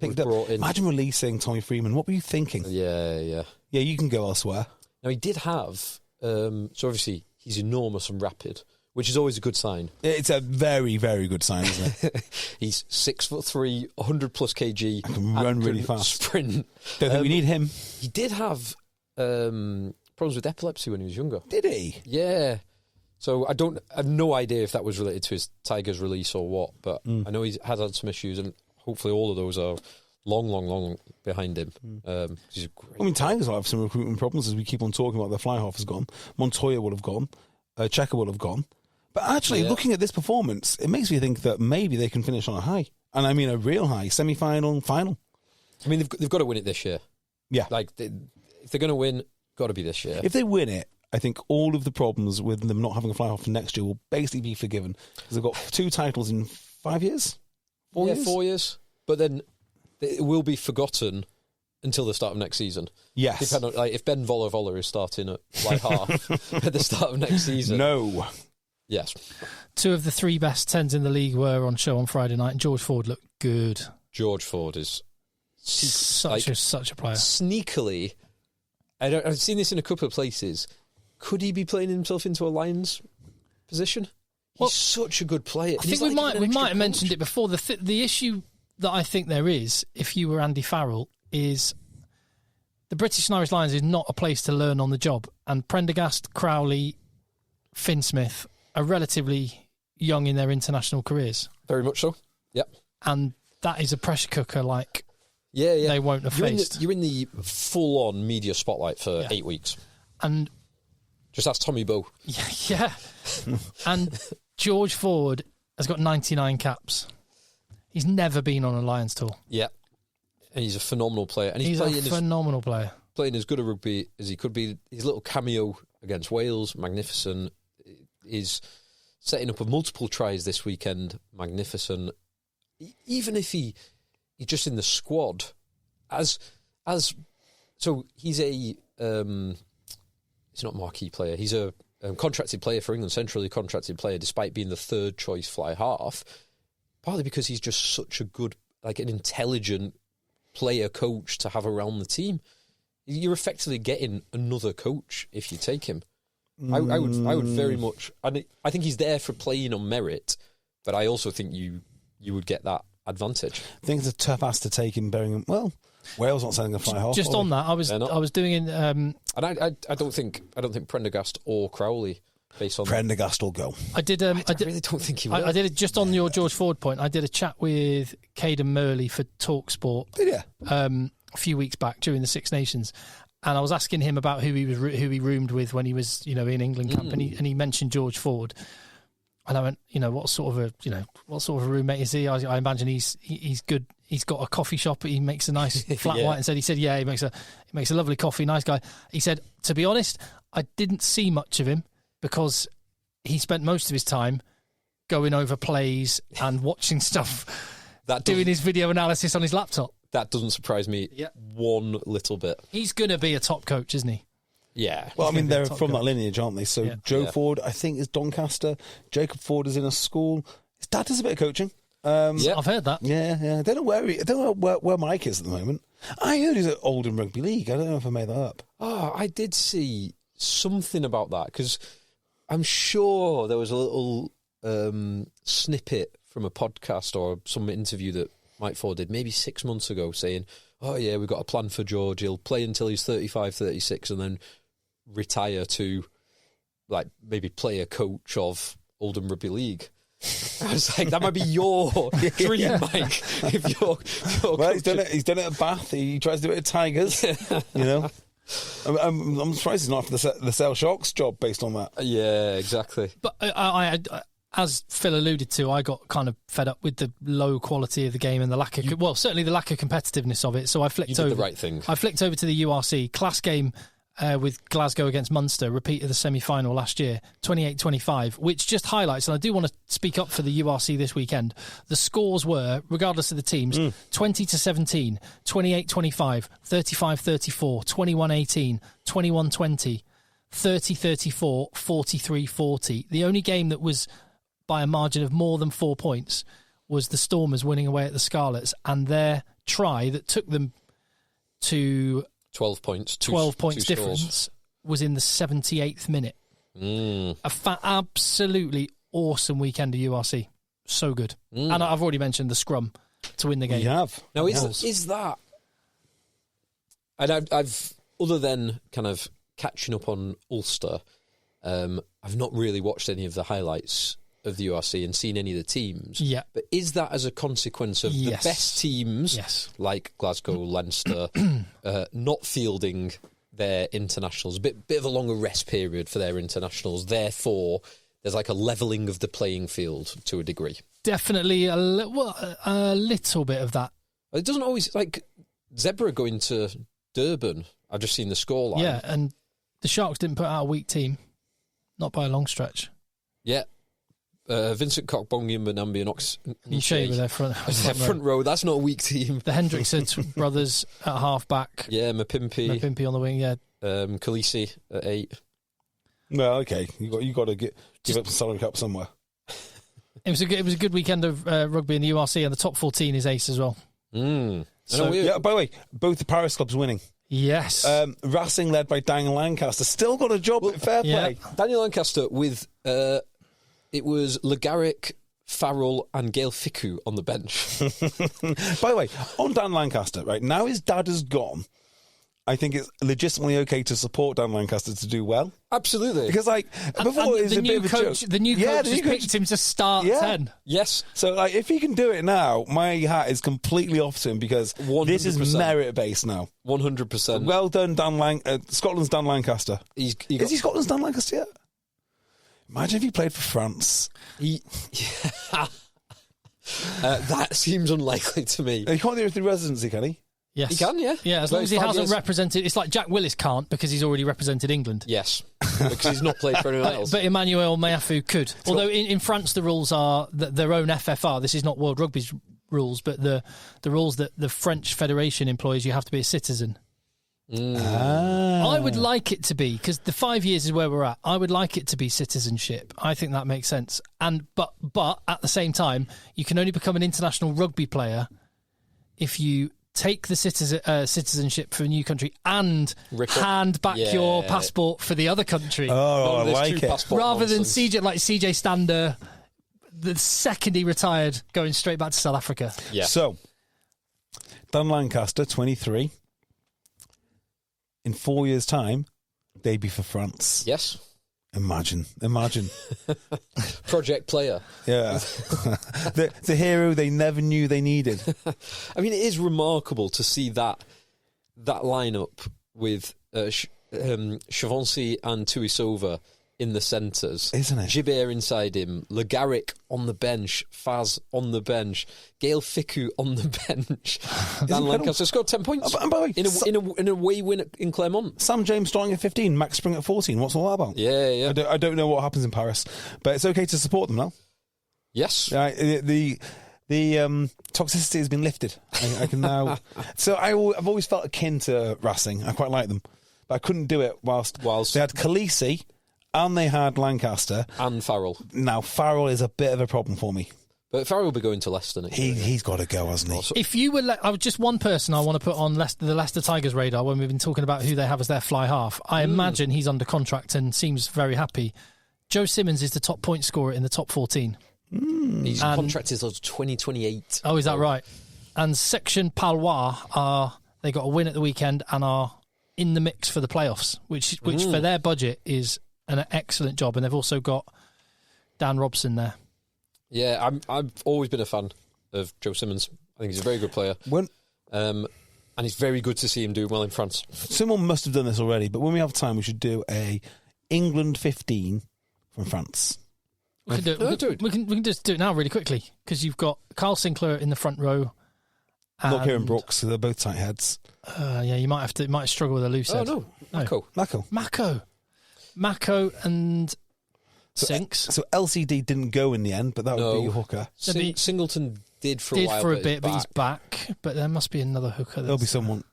picked up. Imagine releasing Tommy Freeman. What were you thinking? Yeah. Yeah, you can go elsewhere. Now he did have. So obviously he's enormous and rapid, which is always a good sign. It's a very, very good sign, isn't it? He's 6'3", 100 plus kg. I can run really fast. Sprint. Don't think we need him. He did have problems with epilepsy when he was younger. Did he? Yeah. So I have no idea if that was related to his Tigers release or what, but I know he has had some issues, and hopefully all of those are long behind him. He's a great Tigers will have some recruitment problems as we keep on talking about. Their fly half has gone. Montoya will have gone. Checker will have gone. But actually, looking at this performance, it makes me think that maybe they can finish on a high. And I mean a real high, semi-final and final. I mean, they've got to win it this year. Yeah. Like, if they're going to win, got to be this year. If they win it, I think all of the problems with them not having a fly-half for next year will basically be forgiven. Because they've got 2 titles in 5 years? 4 years? 4 years. But then it will be forgotten until the start of next season. Yes. Depending on, if Ben Voller is starting at half at the start of next season. No. Yes. 2 of the 3 best 10s in the league were on show on Friday night, and George Ford looked good. George Ford is such a player. Sneakily, I've seen this in a couple of places. Could he be playing himself into a Lions position? He's such a good player. I think we might have mentioned it before. The issue that I think there is, if you were Andy Farrell, is the British and Irish Lions is not a place to learn on the job. And Prendergast, Crowley, Finn Smith are relatively young in their international careers. Very much so. Yep. And that is a pressure cooker like they won't have faced. You're in the full-on media spotlight for 8 weeks. And just ask Tommy Bowe. Yeah. And George Ford has got 99 caps. He's never been on a Lions tour. Yeah. And he's a phenomenal player. And he's a phenomenal player. Playing as good a rugby as he could be. His little cameo against Wales, magnificent. Is setting up multiple tries this weekend, magnificent. Even if he's just in the squad, so he's a he's not a marquee player. He's a contracted player for England, centrally contracted player, despite being the 3rd choice fly half. Partly because he's just such a good, like an intelligent player coach to have around the team. You're effectively getting another coach if you take him. I would very much. I think he's there for playing on merit, but I also think you would get that advantage. I think it's a tough ask to take in Birmingham. Well, Wales not sending a fly half. Just on that, I was doing in. And I don't think Prendergast or Crowley. Based on Prendergast will go. I really don't think he will. I did it just on your George Ford point. I did a chat with Caden Murley for TalkSport. Yeah. A few weeks back during the Six Nations, and I was asking him about who he roomed with when he was in England camp, and he mentioned George Ford, and I went, what sort of a roommate is he? I imagine he's good. He's got a coffee shop. He makes a nice flat white. And he said he makes a lovely coffee. Nice guy. He said, to be honest, I didn't see much of him because he spent most of his time going over plays and watching stuff, doing his video analysis on his laptop. That doesn't surprise me one little bit. He's going to be a top coach, isn't he? Yeah. Well, they're from that lineage, aren't they? So Joe Ford, I think, is Doncaster. Jacob Ford is in a school. His dad does a bit of coaching. I've heard that. Yeah. I don't know where Mike is at the moment. I heard he's at Oldham Rugby League. I don't know if I made that up. Oh, I did see something about that because I'm sure there was a little snippet from a podcast or some interview that Mike Ford did maybe 6 months ago saying, oh yeah, we've got a plan for George. He'll play until he's 35, 36 and then retire to maybe play a coach of Oldham Rugby League. I was like, that might be your dream, Mike. If you're well, he's done it at Bath. He tries to do it at Tigers. I'm surprised he's not for the Sale Sharks job based on that. Yeah, exactly. But I as Phil alluded to, I got kind of fed up with the low quality of the game and the lack of certainly the lack of competitiveness of it. So I flicked over. The right thing. I flicked over to the URC class game. With Glasgow against Munster, repeat of the semi-final last year, 28-25, which just highlights, and I do want to speak up for the URC this weekend, the scores were, regardless of the teams, 20-17, 28-25, 35-34, 21-18, 21-20, 30-34, 43-40. The only game that was by a margin of more than 4 points was the Stormers winning away at the Scarlets, and their try that took them to 12 points. 12 points difference was in the 78th minute. Absolutely awesome weekend of URC. So good. And I've already mentioned the scrum to win the game. You have. Now, is that... And I've other than kind of catching up on Ulster, I've not really watched any of the highlights of the URC and seen any of the teams. Yeah. But is that as a consequence of the best teams, like Glasgow, Leinster, not fielding their internationals, a bit of a longer rest period for their internationals, therefore there's like a levelling of the playing field to a degree? Definitely a little bit of that. It doesn't always, like Zebra going to Durban, I've just seen the scoreline. Yeah, and the Sharks didn't put out a weak team, not by a long stretch. Yeah. Vincent Cockbongi and Benambi and Ox. You show you with their front row. That's not a weak team. The Hendrickson brothers at half back. Yeah, Mapimpi on the wing. Yeah, Khaleesi at 8. Well, okay, you got to give up the salary cap somewhere. It was a good weekend of rugby in the URC, and the top 14 is ace as well. So, by the way, both the Paris clubs winning. Yes. Racing led by Daniel Lancaster still got a job at fair play. Daniel Lancaster with it was LeGarrick, Farrell and Gail Fickou on the bench. By the way, on Dan Lancaster, right, now his dad is gone, I think it's legitimately okay to support Dan Lancaster to do well. Absolutely. Because, before it was a bit of a joke. The new coach just picked him to start 10. Yes. So, if he can do it now, my hat is completely off to him because 100%. This is merit-based now. 100%. Well done, Scotland's Dan Lancaster. Is he Scotland's Dan Lancaster yet? Imagine if he played for France. That seems unlikely to me. He can't do it through residency, can he? Yes. He can, yeah. Yeah, as long as he hasn't represented... It's like Jack Willis can't because he's already represented England. Yes, because he's not played for anyone else. But Emmanuel Meafou could. Although in France the rules are their own FFR. This is not World Rugby's rules, but the rules that the French Federation employs, you have to be a citizen. I would like it to be, because the 5 years is where we're at. I would like it to be citizenship. I think that makes sense. But at the same time, you can only become an international rugby player if you take the citizenship for a new country and hand back your passport for the other country. Oh, I like it. Rather than CJ Stander, the second he retired, going straight back to South Africa. Yeah. So, Dan Lancaster, 23. In 4 years' time, debut for France. Yes. Imagine. Project player. Yeah. the hero they never knew they needed. I mean, it is remarkable to see that lineup with Chavancy and Tuisova in the centres. Isn't it? Gibert inside him, Le Garrick on the bench, Faz on the bench, Gail Fickou on the bench. Dan Lancaster scored 10 points And by the way, in a away win in Clermont. Sam James starting at 15, Max Spring at 14. What's all that about? Yeah. I don't know what happens in Paris, but it's okay to support them now. Yes. The toxicity has been lifted. I can now. So I've always felt akin to Racing. I quite like them, but I couldn't do it whilst they had Khaleesi and they had Lancaster And Farrell. Now Farrell is a bit of a problem for me. But Farrell will be going to Leicester next year. He's got to go, hasn't he? If you were, I was just one person I want to put on the Leicester Tigers radar when we've been talking about who they have as their fly half. I imagine he's under contract and seems very happy. Joe Simmons is the top point scorer in the top 14. His contract is until 2028. Oh, is that right? And Section Palois they got a win at the weekend and are in the mix for the playoffs, which for their budget is an excellent job. And they've also got Dan Robson there. Yeah, I've always been a fan of Joe Simmons. I think he's a very good player. And it's very good to see him doing well in France. Someone must have done this already, but when we have time, we should do a England 15 from France. We can do it. We can just do it now really quickly because you've got Carl Sinclair in the front row. Not Kieran Brooks, so they're both tight heads. Yeah, you might struggle with a loose head. Oh no, Mako and Sinks. So LCD didn't go in the end, but that would be your hooker. Singleton did for a while. But he's back. But there must be another hooker. There'll be someone.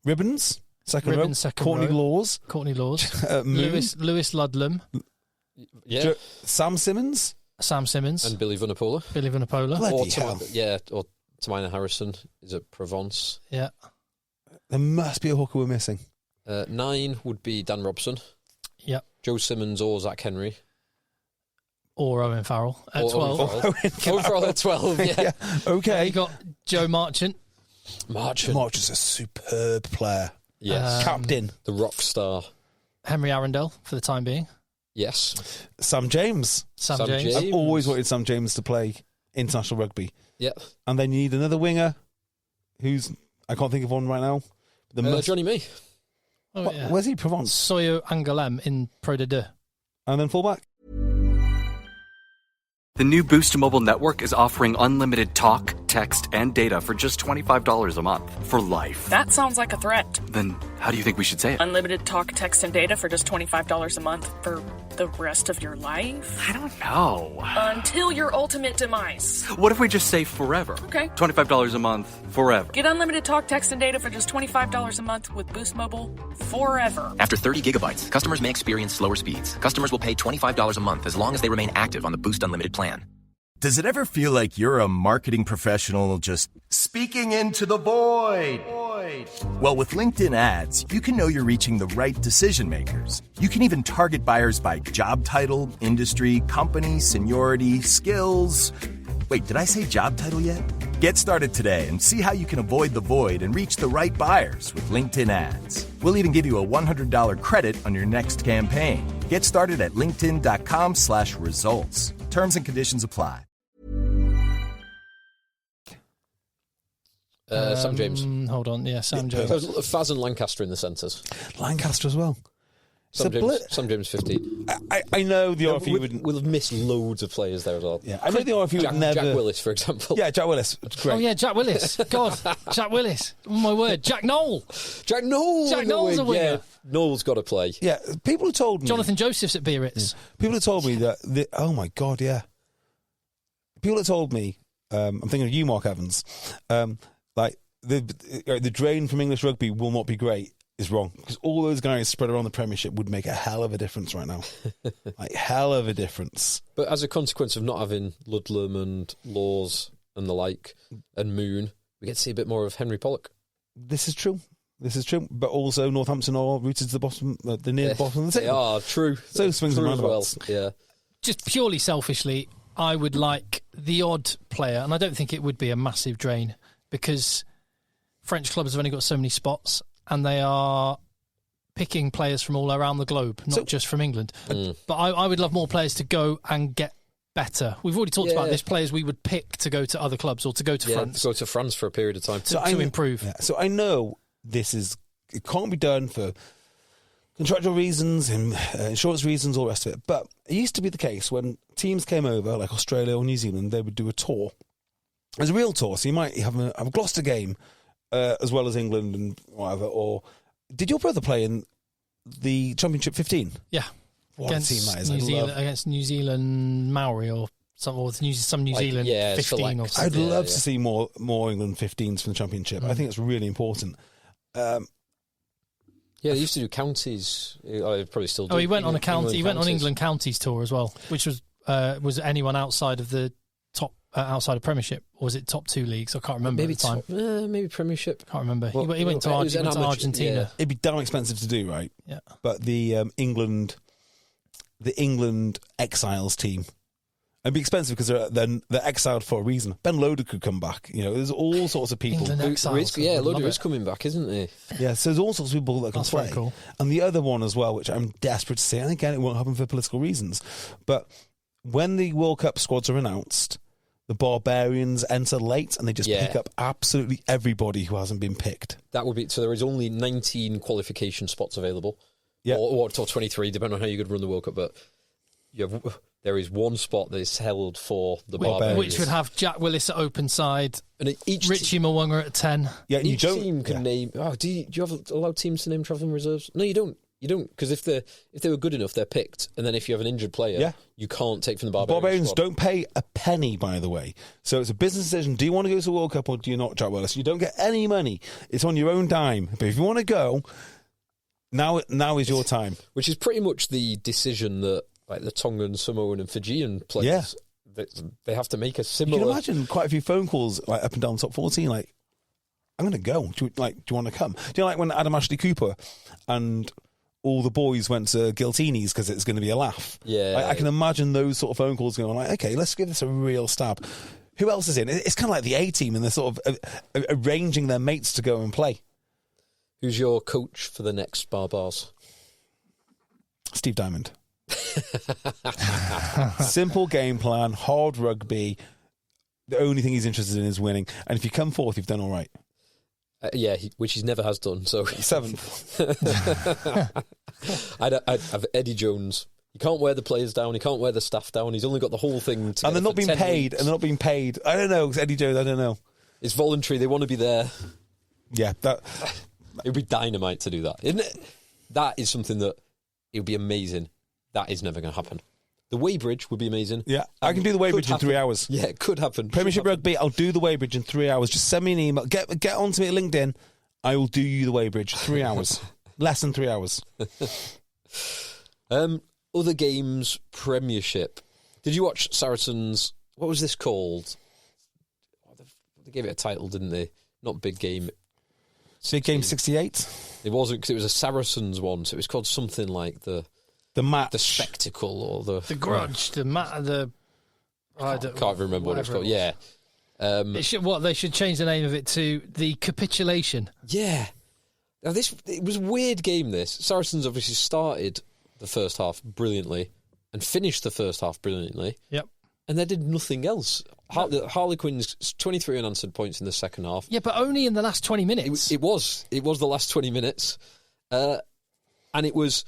Ribbons, second row. Courtney row. Laws. Lewis Ludlam. Yeah. Sam Simmons. And Billy Vunipola. Bloody hell. Or Tamina Harrison is at Provence. Yeah. There must be a hooker we're missing. 9 would be Dan Robson. Yep. Joe Simmons or Zach Henry. Or Owen Farrell at 12. Owen Farrell at 12, yeah. Okay. You got Joe Marchant. Marchant's a superb player. Yes. Captain. The rock star. Henry Arundel for the time being. Yes. Sam James. Sam James. I've always wanted Sam James to play international rugby. Yeah. And then you need another winger who's, I can't think of one right now. Johnny May. Where's he? Provence. Soyo Angoulême in Pro de Deux. And then fullback. The new Boost Mobile network is offering unlimited talk, text, and data for just $25 a month for life. That sounds like a threat. Then how do you think we should say it? Unlimited talk, text, and data for just $25 a month for the rest of your life? I don't know. Until your ultimate demise. What if we just say forever? Okay. $25 a month, forever. Get unlimited talk, text, and data for just $25 a month with Boost Mobile forever. After 30 gigabytes, customers may experience slower speeds. Customers will pay $25 a month as long as they remain active on the Boost Unlimited plan. Does it ever feel like you're a marketing professional just speaking into the void? Well, with LinkedIn ads, you can know you're reaching the right decision makers. You can even target buyers by job title, industry, company, seniority, skills. Wait, did I say job title yet? Get started today and see how you can avoid the void and reach the right buyers with LinkedIn ads. We'll even give you a $100 credit on your next campaign. Get started at linkedin.com/results. Terms and conditions apply. Sam James. Hold on, Sam James. Faz and Lancaster in the centres. Lancaster as well. Sam James 15. I know the RFU would... We'll have missed loads of players there as well. Yeah, I know the RFU would never... Jack Willis, for example. Yeah, Jack Willis. Great. Oh, yeah, Jack Willis. God, Jack Willis. Oh, my word. Jack Noel. Jack Noel's a winger. Yeah, Noel's got to play. Yeah, people have told me... Jonathan Joseph's at Biarritz. People have told me that... oh, my God, yeah. People have told me... I'm thinking of you, Mark Evans. The drain from English rugby will not be great is wrong because all those guys spread around the Premiership would make a hell of a difference right now. Like hell of a difference. But as a consequence of not having Ludlam and Laws and the like and Moon, we get to see a bit more of Henry Pollock. This is true. But also Northampton are rooted to the bottom, the near bottom of the table. They are true. So swings and roundabouts. Well. Yeah. Just purely selfishly, I would like the odd player, and I don't think it would be a massive drain because French clubs have only got so many spots, and they are picking players from all around the globe, not just from England. But I would love more players to go and get better. We've already talked about this, players we would pick to go to other clubs or to go to France. Go to France for a period of time. To improve. Yeah, so I know it can't be done for contractual reasons, insurance reasons, all the rest of it. But it used to be the case when teams came over, like Australia or New Zealand, they would do a tour. It was a real tour, so you might have a Gloucester game as well as England and whatever. Or did your brother play in the Championship 15? Yeah. What a team that is. Against New Zealand Maori or some New Zealand 15 or something. I'd love to see more England 15s from the Championship. I think it's really important. They used to do counties. I probably still do. Oh, he went on a county. He went on England counties tour as well, which was anyone outside of the top outside of Premiership, or was it top 2 leagues? I can't remember maybe at the time. Maybe Premiership. Can't remember. He went to Argentina. Yeah. It'd be damn expensive to do, right? Yeah. But the England Exiles team. It'd be expensive because they're exiled for a reason. Ben Loader could come back. There's all sorts of people. Loader is coming back, isn't he? Yeah, so there's all sorts of people that can play. Very cool. And the other one as well, which I'm desperate to see, and again, it won't happen for political reasons, but when the World Cup squads are announced, the Barbarians enter late and they just pick up absolutely everybody who hasn't been picked. That would be so. There is only 19 qualification spots available, or 23, depending on how you could run the World Cup. But there is one spot that is held for the Barbarians, which would have Jack Willis at open side, and Richie Mwanga at 10. Yeah, and each team can name. Do you have allowed teams to name travelling reserves? No, you don't. You don't, because if they were good enough, they're picked, and then if you have an injured player, you can't take from the Barbarians. Don't pay a penny, by the way. So it's a business decision. Do you want to go to the World Cup or do you not, Jack Willis? You don't get any money. It's on your own dime. But if you want to go, now is your time. Which is pretty much the decision that like the Tongan, Samoan, and Fijian players they have to make a similar. You can imagine quite a few phone calls like up and down the top 14. Like, I'm going to go. Do you want to come? Do you like when Adam Ashley Cooper and all the boys went to Giltini's because it's going to be a laugh? Yeah, I can imagine those sort of phone calls going like, okay, let's give this a real stab. Who else is in? It's kind of like the A team, and they're sort of arranging their mates to go and play. Who's your coach for the next Barbars? Steve Diamond. Simple game plan, hard rugby. The only thing he's interested in is winning. And if you come fourth, you've done all right. Which he never has done. So 7th. I'd have Eddie Jones. He can't wear the players down. He can't wear the staff down. He's only got the whole thing together. And they're not being paid. Weeks. And they're not being paid. I don't know. Eddie Jones, I don't know. It's voluntary. They want to be there. Yeah. It would be dynamite to do that, isn't it? That is something that it would be amazing. That is never going to happen. The Weybridge would be amazing. Yeah, I can do the Weybridge in 3 hours. Yeah, it could happen. Premiership Rugby, I'll do the Weybridge in 3 hours. Just send me an email. Get onto me at LinkedIn. I will do you the Weybridge. 3 hours. Less than 3 hours. Other games, Premiership. Did you watch Saracens? What was this called? They gave it a title, didn't they? Not Big Game. Big Game 68? It wasn't, because it was a Saracens one, so it was called something like the match, the spectacle, or the grudge, I can't remember what it's called. Yeah, they should change the name of it to the capitulation. Yeah. Now it was a weird game. This Saracens obviously started the first half brilliantly and finished the first half brilliantly. Yep. And they did nothing else. The Harlequins 23 unanswered points in the second half. Yeah, but only in the last 20 minutes. It was the last 20 minutes, and it was.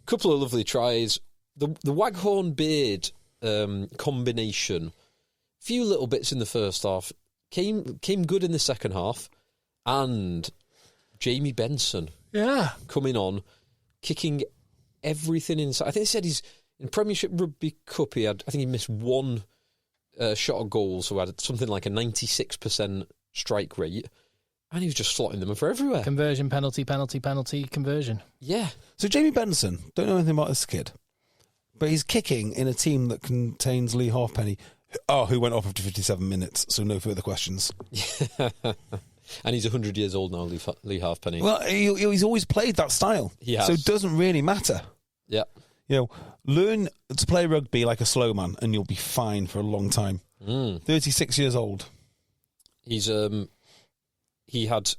Couple of lovely tries. The Waghorn Beard combination, few little bits in the first half, came good in the second half, and Jamie Benson, coming on, kicking everything inside. I think they said he's in Premiership Rugby Cup. I think he missed one shot at goal, so had something like a 96% strike rate. And he was just slotting them for everywhere. Conversion, penalty, conversion. Yeah. So Jamie Benson, don't know anything about this kid, but he's kicking in a team that contains Lee Halfpenny, who went off after 57 minutes, so no further questions. And he's 100 years old now, Lee Halfpenny. Well, he's always played that style, so it doesn't really matter. Yeah. Learn to play rugby like a slow man, and you'll be fine for a long time. 36 years old. He had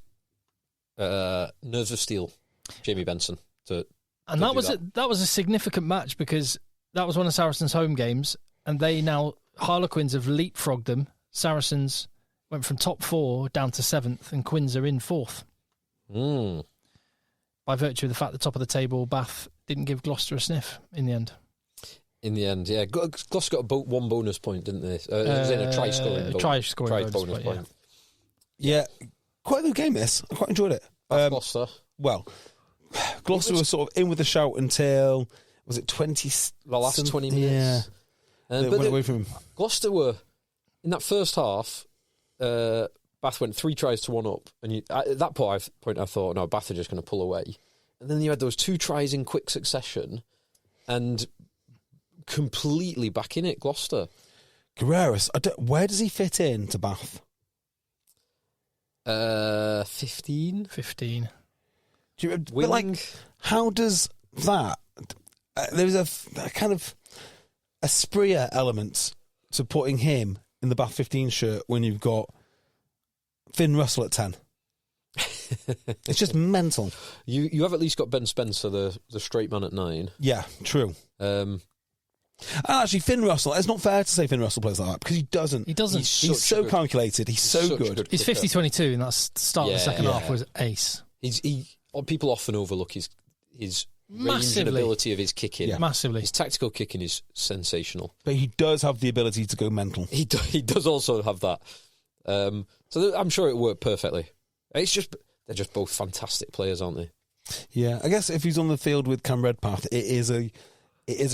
nerves of steel, Jamie Benson. And that was a significant match because that was one of Saracens' home games, and they now, Harlequins have leapfrogged them. Saracens went from top 4 down to 7th, and Quins are in 4th. By virtue of the fact the top of the table, Bath didn't give Gloucester a sniff in the end. In the end, yeah. Gloucester got one bonus point, didn't they? It was in a try-scoring bonus point. Yeah. Yeah, quite a good game, this. I quite enjoyed it. Gloucester. Well, Gloucester was sort of in with the shout until, was it 20? The last 20 minutes. Yeah. They went away from him. Gloucester were, in that first half, Bath went 3 tries to 1 up. And at that point, I thought, no, Bath are just going to pull away. And then you had those 2 tries in quick succession and completely back in it, Gloucester. Guerreras, where does he fit in to Bath? 15. 15. Do you, but like, how does that? There's a kind of a Spreer element to putting him in the Bath 15 shirt when you've got Finn Russell at 10. It's just mental. You have at least got Ben Spencer, the straight man, at 9. Yeah, true. And actually, Finn Russell, it's not fair to say Finn Russell plays like that because he doesn't. He doesn't. He's so calculated. He's so good. He's 50-22, and that's the start of the second half was ace. People often overlook his range and ability of his kicking. Yeah. Massively. His tactical kicking is sensational. But he does have the ability to go mental. He does also have that. So I'm sure it worked perfectly. They're just both fantastic players, aren't they? Yeah, I guess if he's on the field with Cam Redpath, it is a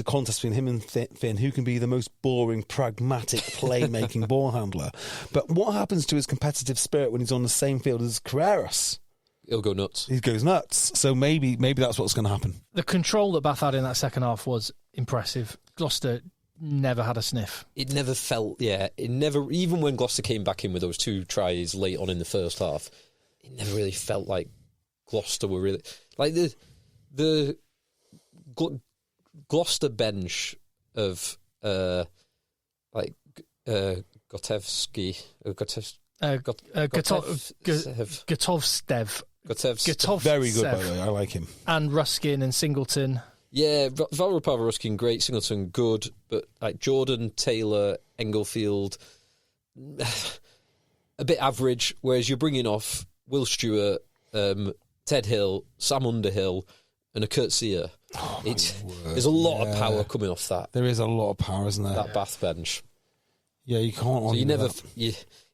contest between him and Finn, who can be the most boring, pragmatic, playmaking ball handler. But what happens to his competitive spirit when he's on the same field as Carreras? He'll go nuts. He goes nuts. So maybe that's what's going to happen. The control that Bath had in that second half was impressive. Gloucester never had a sniff. It never felt, even when Gloucester came back in with those 2 tries late on in the first half, it never really felt like Gloucester were really... Like the Gloucester bench of Gotovstev. Very good, by the way. I like him. And Ruskin and Singleton. Yeah, Valropava, Ruskin, great. Singleton, good. But like Jordan, Taylor, Englefield, a bit average. Whereas you're bringing off Will Stewart, Ted Hill, Sam Underhill, and a Kurt Sear. There's a lot of power coming off that. There is a lot of power, isn't there? That Bath bench. Yeah, you can't. So you never,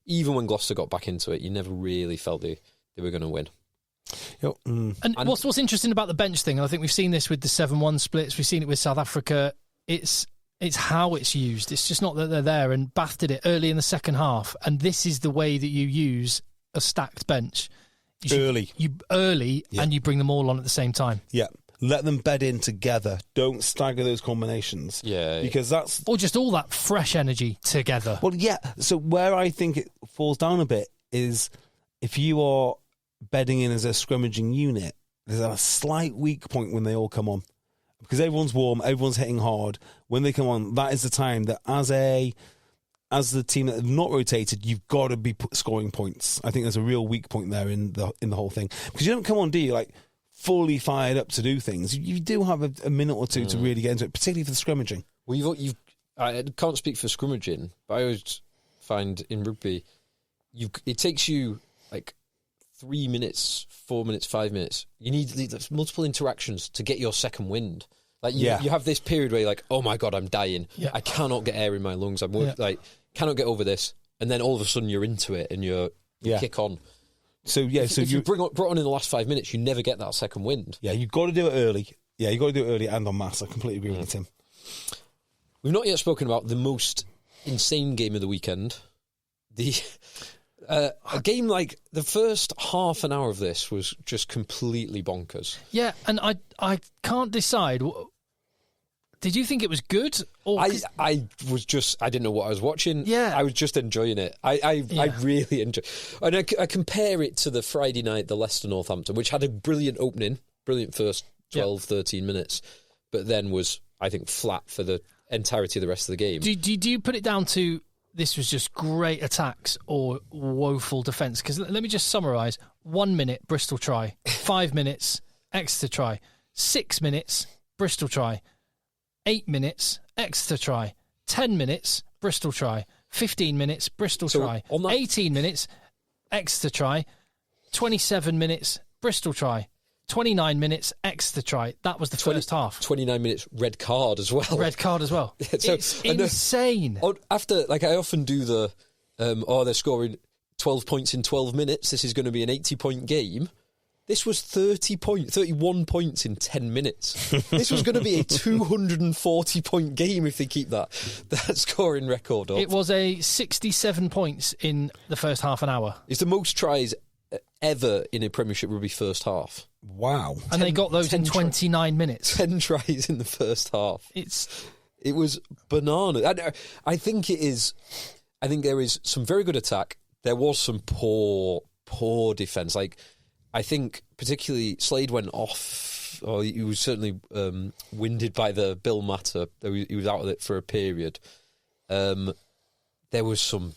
even when Gloucester got back into it, you never really felt they were going to win. And what's interesting about the bench thing, and I think we've seen this with the 7-1 splits, we've seen it with South Africa, it's how it's used. It's just not that they're there, and Bath did it early in the second half, and this is the way that you use a stacked bench. And you bring them all on at the same time. Yeah. Let them bed in together. Don't stagger those combinations. Yeah. Because that's... Or just all that fresh energy together. Well, yeah. So where I think it falls down a bit is if you are bedding in as a scrummaging unit, there's a slight weak point when they all come on. Because everyone's warm, everyone's hitting hard. When they come on, that is the time that as the team that have not rotated, you've got to be scoring points. I think there's a real weak point there in the whole thing. Because you don't come on, do you? Like, fully fired up to do things. You do have a minute or two to really get into it, particularly for the scrummaging. Well, I can't speak for scrummaging, but I always find in rugby, it takes you like 3 minutes, 4 minutes, 5 minutes. You need multiple interactions to get your second wind. Like you have this period where you're like, oh my God, I'm dying. Yeah. I cannot get air in my lungs. Cannot get over this. And then all of a sudden you're into it and you kick on. So if you brought on in the last 5 minutes, you never get that second wind. Yeah, you've got to do it early. Yeah, you've got to do it early and en masse. I completely agree with Tim. We've not yet spoken about the most insane game of the weekend. A game like the first half an hour of this was just completely bonkers. Yeah, and I can't decide. Did you think it was good? Or I didn't know what I was watching. Yeah. I was just enjoying it. I really enjoy. And I compare it to the Friday night, the Leicester Northampton, which had a brilliant opening, brilliant first 12, 13 minutes, but then was I think, flat for the entirety of the rest of the game. Do you put it down to this was just great attacks or woeful defence? Because let me just summarise. 1 minute, Bristol try. 5 minutes, Exeter try. 6 minutes, Bristol try. 8 minutes, Exeter try. 10 minutes, Bristol try. 15 minutes, Bristol try. 18 minutes, Exeter try. 27 minutes, Bristol try. 29 minutes, Exeter try. That was the first half. 29 minutes, red card as well. Red card as well. So, it's insane. After, like, I often do the, they're scoring 12 points in 12 minutes. This is going to be an 80-point game. This was 31 points in 10 minutes. This was going to be a 240-point game if they keep that scoring record up. It was a 67 points in the first half an hour. It's the most tries ever in a Premiership Rugby first half. Wow. And they got those in 29 minutes. 10 tries in the first half. It was banana. I think there is some very good attack. There was some poor defence. Like, I think particularly Slade went off, or he was certainly winded by the Bill matter. He was out of it for a period. There was some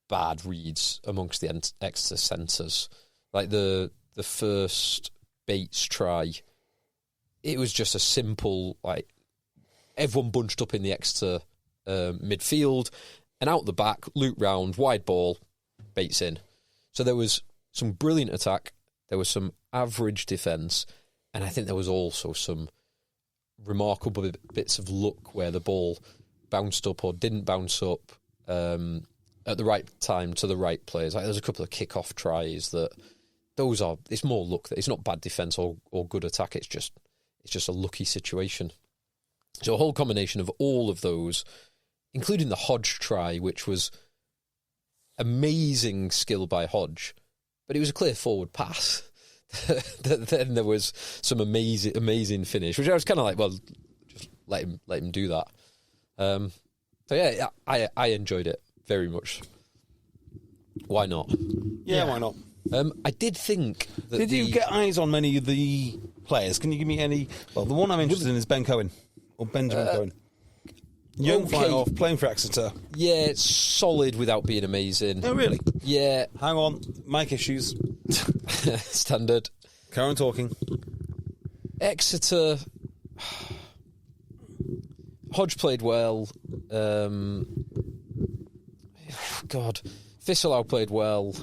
bad reads amongst the Exeter centres. Like the first Bates try, it was just a simple, like, everyone bunched up in the Exeter midfield, and out the back, loop round, wide ball, Bates in. So there was some brilliant attack, there was some average defence, and I think there was also some remarkable bits of luck where the ball bounced up or didn't bounce up at the right time to the right players. Like, there's a couple of kick-off tries that it's more luck. It's not bad defence or good attack. It's just a lucky situation. So a whole combination of all of those, including the Hodge try, which was amazing skill by Hodge, but it was a clear forward pass. Then there was some amazing finish, which I was kind of like, well, just let him do that. So yeah, I enjoyed it very much. Why not? Yeah, why not? I did think that Did you get eyes on many of the players? Can you give me any? Well, the one I'm interested in is Ben Cohen, or Benjamin Cohen. Young fly-off, playing for Exeter. Yeah, it's solid without being amazing. Oh, really? Yeah. Hang on, mic issues. Standard. Karen talking. Exeter. Hodge played well. God. Fisselau played well.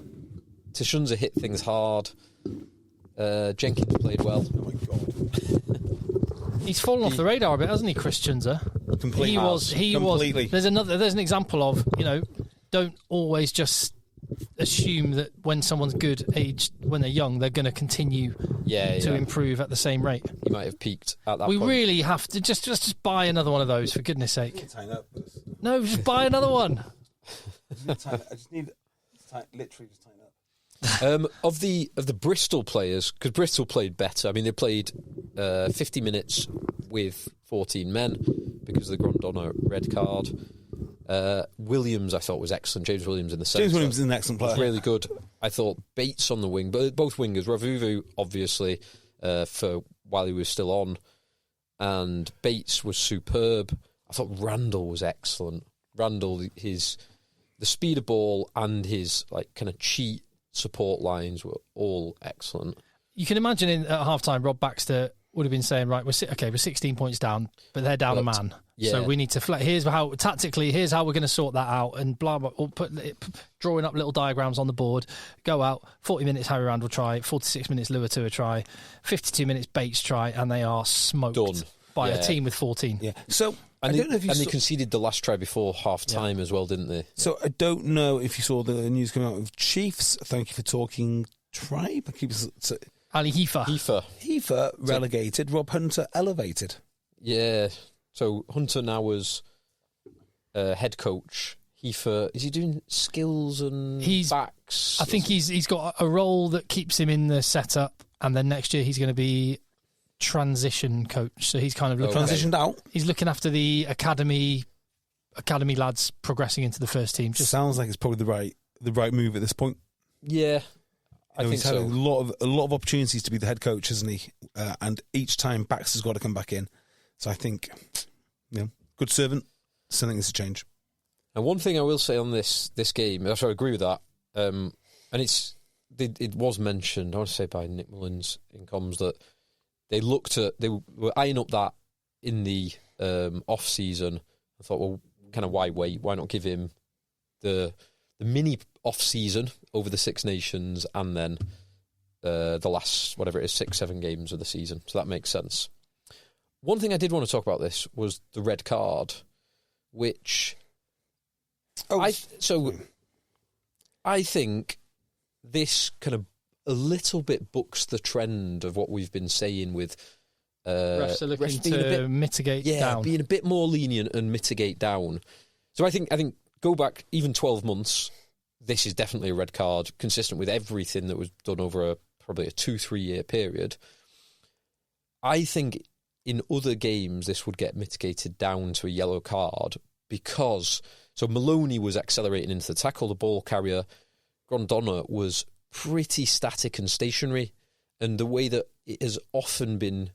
Tishunza hit things hard. Jenkins played well. Oh my God. He's fallen off the radar a bit, hasn't he, Chris Chunza? Completely. He Completely. was. There's an example of, don't always just assume that when someone's good aged, when they're young, they're going to continue to improve at the same rate. He might have peaked at that point. We really have to just buy another one of those, for goodness sake. No, just buy another one. I just need literally just tighten up. Of the Bristol players, because Bristol played better. I mean, they played 50 minutes with 14 men because of the Grondona red card. Williams, I thought, was excellent. James Williams in the centre. James Williams is an excellent player. Really good. I thought Bates on the wing, but both wingers. Ravuvu, obviously, for while he was still on, and Bates was superb. I thought Randall was excellent. Randall, the speed of ball and his kind of cheat support lines were all excellent. You can imagine at half-time, Rob Baxter would have been saying, right, we're 16 points down, but they're down a man. Yeah. So we need to here's how we're going to sort that out, and blah, blah, or drawing up little diagrams on the board, go out, 40 minutes Harry Randall try, 46 minutes Luatua try, 52 minutes Bates try, and they are smoked by a team with 14. Yeah. So And they conceded the last try before half-time as well, didn't they? So I don't know if you saw the news coming out of Chiefs. Thank you for talking tribe. Ali Heifer. Heifer relegated, Rob Hunter elevated. Yeah. So Hunter now was head coach. Heifer, is he doing skills and backs? I think he's got a role that keeps him in the setup, and then next year he's going to be transition coach. So he's kind of transitioned out. He's looking after the academy lads progressing into the first team. Just sounds like it's probably the right move at this point. Yeah, I think he's had a lot of opportunities to be the head coach, hasn't he? And each time Baxter's got to come back in. So I think, good servant, something needs to change. And one thing I will say on this game, I agree with that, and it was mentioned, I want to say by Nick Mullins in comms, that they were eyeing up that in the off season. I thought, well, kind of why wait? Why not give him the mini off season over the Six Nations and then the last, whatever it is, 6-7 games of the season? So that makes sense. One thing I did want to talk about this was the red card, which I think this kind of a little bit bucks the trend of what we've been saying with refs are looking to mitigate down. Being a bit more lenient and mitigate down. So I think go back even 12 months, this is definitely a red card, consistent with everything that was done over probably a 2-3 year period. I think in other games this would get mitigated down to a yellow card because Maloney was accelerating into the tackle, the ball carrier. Grondona was pretty static and stationary, and the way that it has often been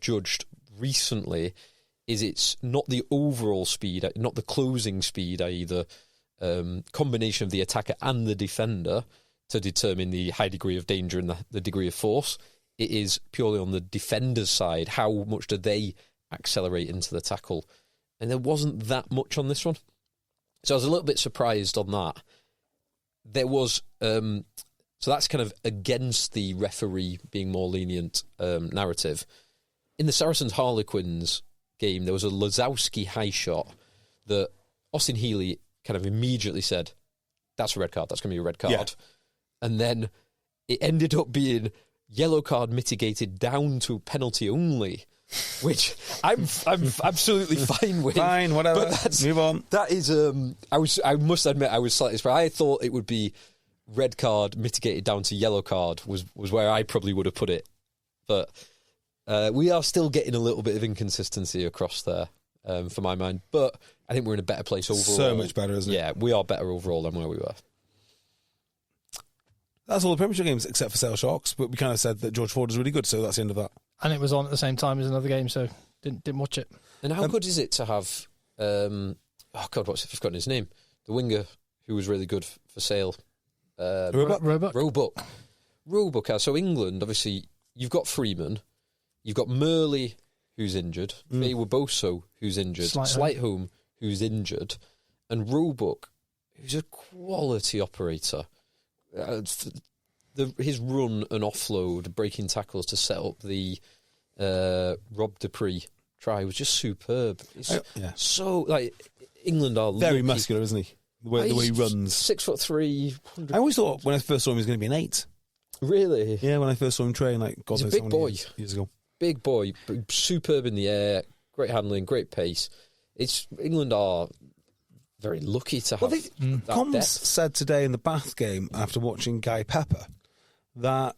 judged recently is it's not the overall speed, not the closing speed, i.e. the combination of the attacker and the defender to determine the high degree of danger and the degree of force. It is purely on the defender's side. How much do they accelerate into the tackle? And there wasn't that much on this one. So I was a little bit surprised on that. There was... so that's kind of against the referee being more lenient narrative. In the Saracens Harlequins game, there was a Lazowski high shot that Austin Healy kind of immediately said, that's a red card, that's going to be a red card. Yeah. And then it ended up being yellow card mitigated down to penalty only, which I'm absolutely fine with. Fine, whatever. But move on. That is, I must admit, I was slightly surprised. I thought it would be red card mitigated down to yellow card was where I probably would have put it. But we are still getting a little bit of inconsistency across there, for my mind. But I think we're in a better place overall. So much better, isn't it? Yeah, we are better overall than where we were. That's all the Premiership games except for Sale Sharks, but we kind of said that George Ford is really good, so that's the end of that. And it was on at the same time as another game, so didn't watch it. And how good is it to have, I've forgotten his name, the winger who was really good for Sale. Roebuck. Roebuck. So England, obviously, you've got Freeman, you've got Murley, who's injured, Faye Woboso, who's injured, Slightholme, who's injured, and Roebuck, who's a quality operator. His run and offload, breaking tackles to set up the Rob Dupree try was just superb. So, England are very lucky. muscular, isn't he? The way he runs. 6'3". I always thought when I first saw him he was going to be an 8. Really? Yeah, when I first saw him train, God he's knows a big how boy. many years ago. Big boy, superb in the air, great handling, great pace. England are very lucky to have that Comms depth. said today in the Bath game after watching Guy Pepper that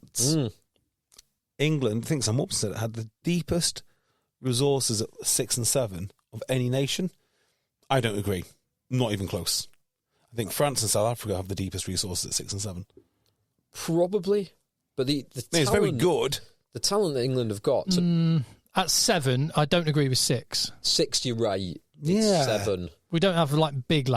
England, I think Sam Upton said it, had the deepest resources at 6 and 7 of any nation. I don't agree. Not even close. I think France and South Africa have the deepest resources at 6 and 7. Probably. But the talent, it's very good. The talent that England have got. At 7, I don't agree with 6. 6, you're right. Yeah. 7. We don't have big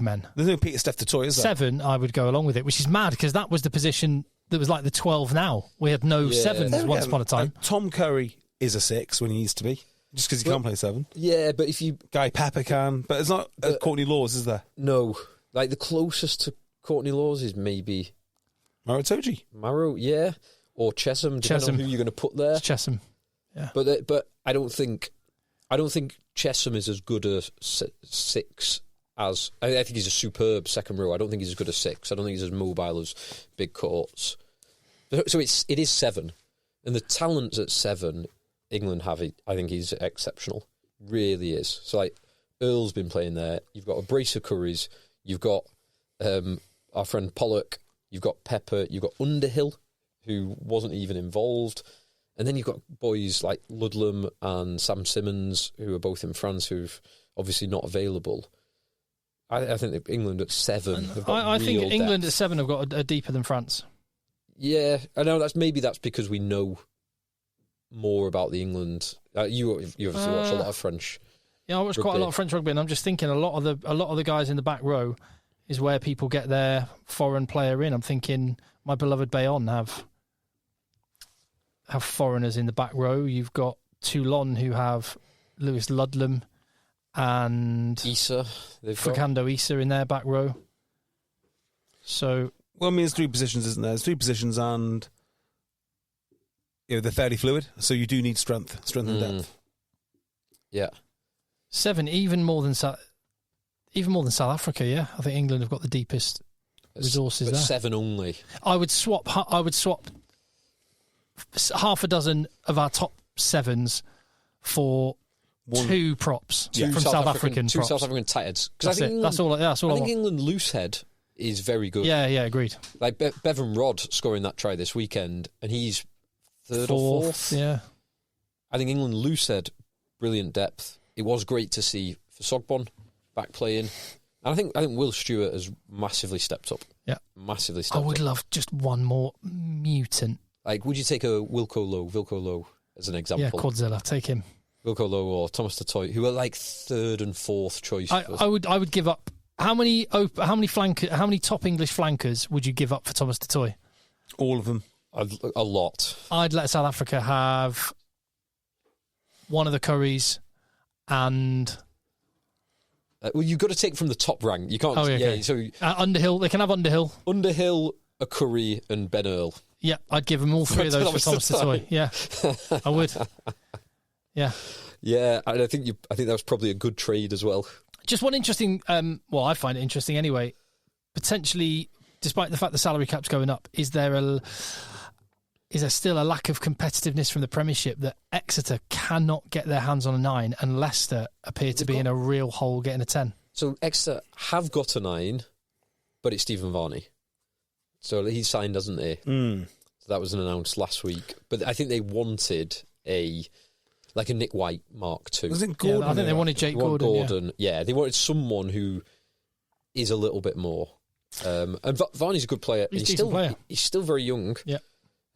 men. There's no Peter Steph Toy, is there? 7, I would go along with it, which is mad because that was the position that was like the 12 now. We had no 7s once upon a time. Tom Curry is a 6 when he needs to be, just because he can't play 7. Yeah, but if you... Guy Pepper can, but it's not Courtney Laws, is there? No. The closest to Courtney Laws is maybe... Maratoji. Maro, yeah. Or Chesham, depending on who you're going to put there. It's Chesham, yeah. But I don't think Chesham is as good a 6 as... I think he's a superb second row. I don't think he's as good as 6. I don't think he's as mobile as Big Courts. So it is 7. And the talents at 7 England have, I think he's exceptional. Really is. So Earl's been playing there. You've got a brace of Curries. You've got our friend Pollock. You've got Pepper. You've got Underhill, who wasn't even involved. And then you've got boys like Ludlam and Sam Simmons, who are both in France, who've obviously not available. I think that England at 7 have got I think real England depth. at 7 have got a deeper than France. Yeah, I know that's because we know more about the England. You obviously watch a lot of French. Yeah, I watch quite a lot of French rugby, and I'm just thinking a lot of the guys in the back row is where people get their foreign player in. I'm thinking my beloved Bayonne have foreigners in the back row. You've got Toulon who have Lewis Ludlam and Issa, Fernando Issa in their back row. So, well, I mean, there's 3 positions, isn't there? There's 3 positions, and they're fairly fluid. So you do need strength and depth. Yeah, 7, even more than South Africa. Yeah, I think England have got the deepest resources but there. 7 only. I would swap half a dozen of our top 7s for 2 props from South African props. 2 South African tight heads. That's it. That's all I think want. England loose head is very good. Yeah, agreed. Like Bevan Rodd scoring that try this weekend, and he's 3rd or 4th. Yeah, I think England loose head, brilliant depth. It was great to see for Sogbon back playing, and I think Will Stewart has massively stepped up. Yeah, massively stepped up. I would love just one more mutant. Like, would you take a Wilco Lowe as an example? Yeah, Quadzilla, take him. Wilco Lowe or Thomas Tutoy, who are like 3rd and 4th choice. I would give up. How many top English flankers would you give up for Thomas Tutoy? All of them. A lot. I'd let South Africa have one of the Curries and... well, you've got to take from the top rank. You can't... Oh, yeah, okay. So Underhill. They can have Underhill. Underhill, a Curry and Ben Earl. Yeah, I'd give them all 3 of those for Thomas Tutoy. Yeah, I would. Yeah. Yeah, and I think that was probably a good trade as well. Just one interesting... well, I find it interesting anyway. Potentially, despite the fact the salary cap's going up, is there still a lack of competitiveness from the Premiership that Exeter cannot get their hands on a 9 and Leicester appear to be in a real hole getting a 10? So Exeter have got a 9, but it's Stephen Varney. So he's signed, hasn't he? So that was announced last week. But I think they wanted a Nick White Mark II. Was it Gordon? Yeah, I think they wanted Jake Gordon. Yeah, they wanted someone who is a little bit more. And Varney's a good player. He's a decent player. He's still very young. Yeah.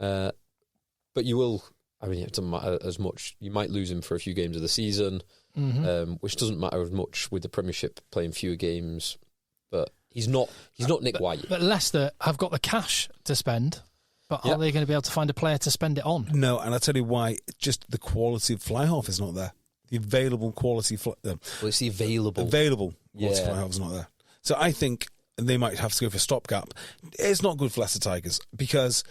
But you will... I mean, it doesn't matter as much. You might lose him for a few games of the season, which doesn't matter as much with the Premiership playing fewer games. But he's not Nick White. But Leicester have got the cash to spend, but are they going to be able to find a player to spend it on? No, and I'll tell you why. Just the quality of fly half is not there. The available quality... well, it's the available quality fly half is not there. So I think they might have to go for a stopgap. It's not good for Leicester Tigers because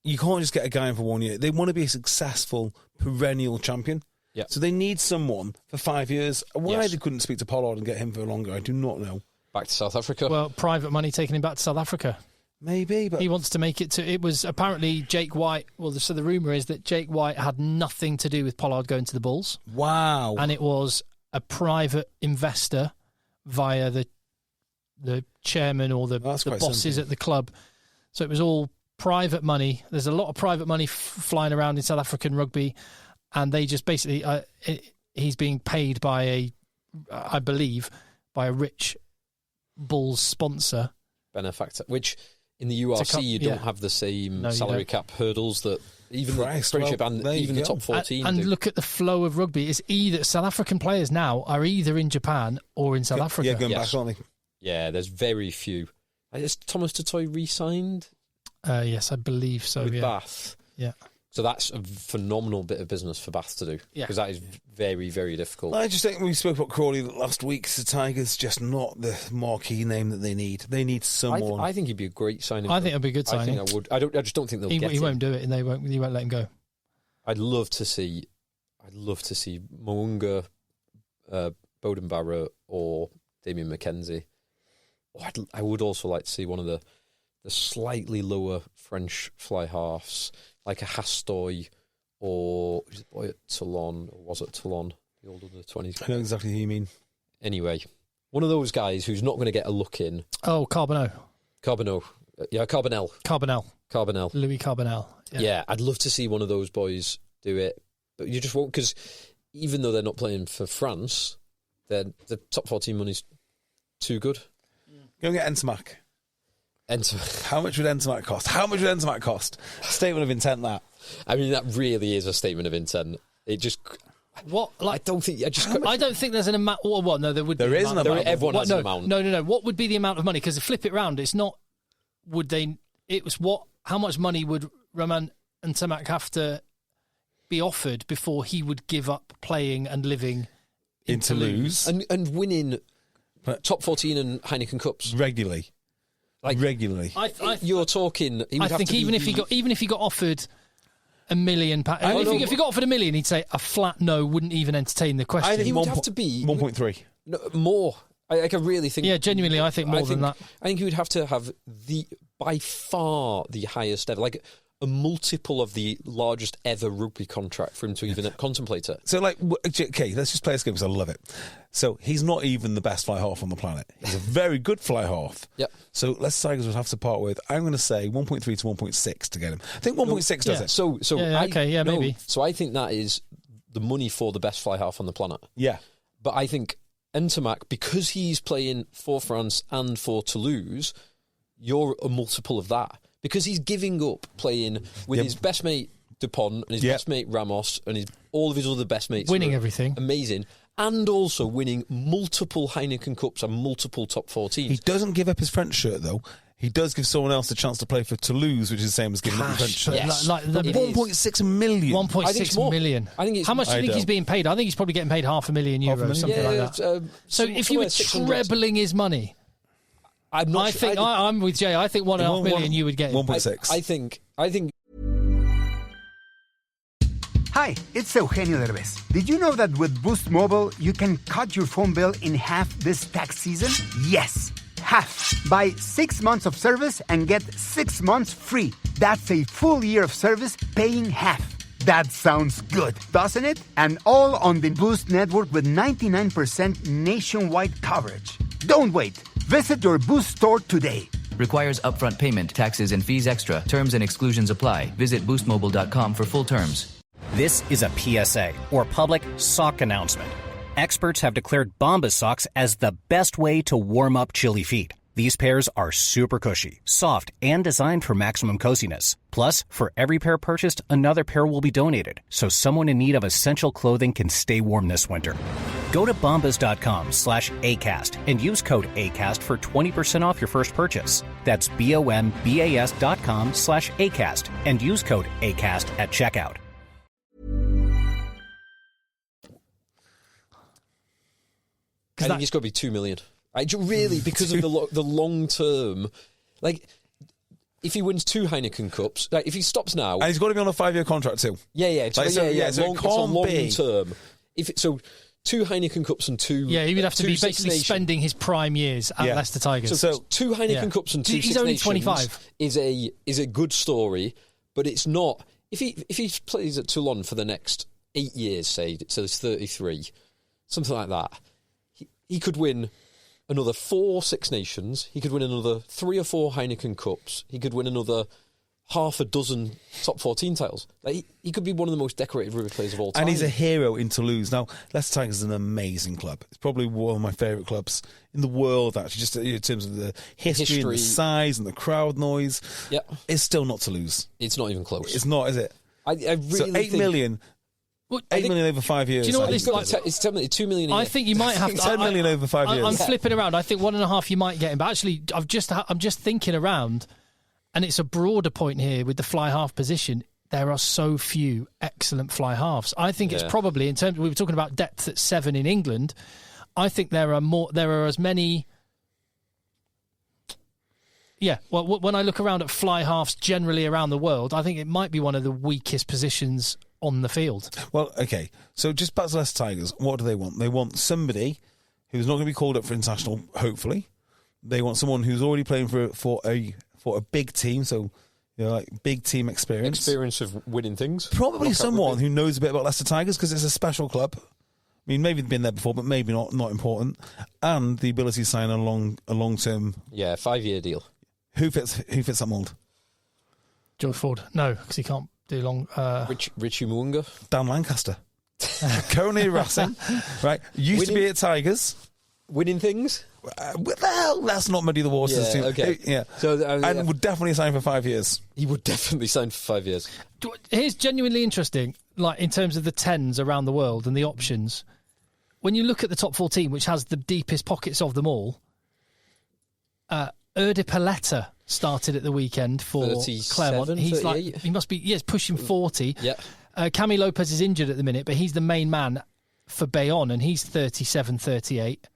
you can't just get a guy in for 1 year. They want to be a successful, perennial champion. Yeah. So they need someone for 5 years. Why they couldn't speak to Pollard and get him for longer, I do not know. Back to South Africa. Well, private money taking him back to South Africa. Maybe, but... He wants to make it to... It was apparently Jake White... Well, so the rumour is that Jake White had nothing to do with Pollard going to the Bulls. Wow. And it was a private investor via the chairman or the bosses simple at the club. So it was all private money. There's a lot of private money flying around in South African rugby, and they just basically... he's being paid by I believe, by a rich Bulls sponsor. Benefactor, which... In the URC, you don't have the same salary cap hurdles that even the Premiership and even the top 14 and do. Look at the flow of rugby. It's either South African players now are either in Japan or in South Africa. Yeah, going back, aren't they? Yeah, there's very few. Is Thomas Tutoy re-signed? Yes, I believe so. With Bath. Yeah. So that's a phenomenal bit of business for Bath to do. Yeah. Because that is very, very difficult. I just think we spoke about Crawley last week. The Tigers just not the marquee name that they need. They need someone. I think he'd be a great signing. I think it'd be a good signing. I think I would. I just don't think they'll get him. He won't do it, and he won't let him go. I'd love to see Mounga, Bowden Barrett, or Damien McKenzie. I would also like to see one of the slightly lower French fly halves, like a Hastoy or who's the boy at Toulon, or was it Toulon, the old under 20s? I know exactly who you mean. Anyway, one of those guys who's not going to get a look in. Oh, Carbonell. Yeah, Carbonell. Louis Carbonell. Yeah, I'd love to see one of those boys do it, but you just won't, because even though they're not playing for France, the top 14 money's too good. Go and get Entomac. How much would Entomac cost? Statement of intent, that. I mean, that really is a statement of intent. It just... What? Like, I don't think there's an amount. Well, no, there would. There be is an amount. Everyone has an amount. No. What would be the amount of money? Because flip it round, it's not. Would they? It was what? How much money would Roman and Tamak have to be offered before he would give up playing and living in Toulouse and winning top 14 and Heineken Cups regularly? Regularly. You're talking. I think even if he got offered £1 million, if he got offered $1 million, he'd say a flat no, wouldn't even entertain the question. I think he would have to be 1.3 more. I really think. Yeah, genuinely, I think more than that. I think he would have to have by far the highest ever, like a multiple of the largest ever rugby contract for him to even contemplate it. So, okay, let's just play this game because I love it. So, he's not even the best fly half on the planet. He's a very good fly half. Yep. So, Leicester Tigers would have to part with, I'm going to say 1.3 to 1.6 to get him. I think 1.6 does it. So maybe. So, I think that is the money for the best fly half on the planet. Yeah. But I think Ntamack, because he's playing for France and for Toulouse, you're a multiple of that. Because he's giving up playing with his best mate Dupont and his best mate Ramos and all of his other best mates. Winning everything. Amazing. And also winning multiple Heineken Cups and multiple top 14s. He doesn't give up his French shirt, though. He does give someone else a chance to play for Toulouse, which is the same as giving up his French shirt. Yes. Like the 1.6 million. 1.6 million. I think it's, how much do you think he's being paid? I think he's probably getting paid €500,000, something like that. So if you were trebling his money... I'm with Jay. I think 1.5 million you would get. 1.6. I think. Hi, it's Eugenio Derbez. Did you know that with Boost Mobile, you can cut your phone bill in half this tax season? Yes, half. Buy 6 months of service and get 6 months free. That's a full year of service paying half. That sounds good, doesn't it? And all on the Boost network with 99% nationwide coverage. Don't wait. Visit your Boost store today. Requires upfront payment, taxes, and fees extra. Terms and exclusions apply. Visit boostmobile.com for full terms. This is a PSA, or public sock announcement. Experts have declared Bombas socks as the best way to warm up chilly feet. These pairs are super cushy, soft, and designed for maximum coziness. Plus, for every pair purchased, another pair will be donated, so someone in need of essential clothing can stay warm this winter. Go to bombas.com/ACAST and use code ACAST for 20% off your first purchase. That's BOMBAS.com/ACAST and use code ACAST at checkout. I think it's got to be 2 million. Really, because of the long term, like if he wins 2 Heineken Cups, like if he stops now, and he's got to be on a 5-year contract too. It's a long term. So 2 Heineken Cups and 2. Yeah, he would have to be basically spending his prime years at Leicester Tigers. So 2 Heineken Cups and 2 Six He's only Nations 25. Is a good story, but it's not. If he plays at Toulon for the next 8 years, say, so it's 33, something like that, he could win another 4 Six Nations. He could win another 3 or 4 Heineken Cups. He could win another half a dozen top 14 titles. Like he could be one of the most decorated rugby players of all time. And he's a hero in Toulouse. Now, Leicester Tigers is an amazing club. It's probably one of my favourite clubs in the world, actually, just in terms of the history and the size and the crowd noise. Yeah. It's still not Toulouse. It's not even close. It's not, is it? I really so 8 million. Well, 8 million over 5 years. Do you know what this like? It's 2 million a year. I think you might have to. 10 million over 5 years. I'm flipping around. I think 1.5 you might get him. But actually, I'm just thinking around, and it's a broader point here with the fly half position. There are so few excellent fly halves. I think it's probably, in terms, we were talking about depth at 7 in England. I think there are as many. Yeah, well, when I look around at fly halves generally around the world, I think it might be one of the weakest positions on the field. Well, okay. So just back to Leicester Tigers, what do they want? They want somebody who's not going to be called up for international, hopefully. They want someone who's already playing for a big team, so like big team experience. Experience of winning things. Probably someone who knows a bit about Leicester Tigers because it's a special club. I mean, maybe they've been there before, but maybe not important. And the ability to sign a long-term... 5-year deal. Who fits that mould? George Ford. No, because he can't do long... Richie Muunga. Dan Lancaster. Currently Racing. Right. Used to be at Tigers. Winning things. Well, let's not muddy the waters. Yeah, okay. Yeah. So, and would definitely sign for 5 years. He would definitely sign for 5 years. Here's genuinely interesting, like in terms of the 10s around the world and the options. When you look at the top 14, which has the deepest pockets of them all, Ep45 started at the weekend for Claremont. He's 38? like, he must be, pushing 40. Yeah. Cami Lopez is injured at the minute, but he's the main man for Bayonne, and he's 37, 38.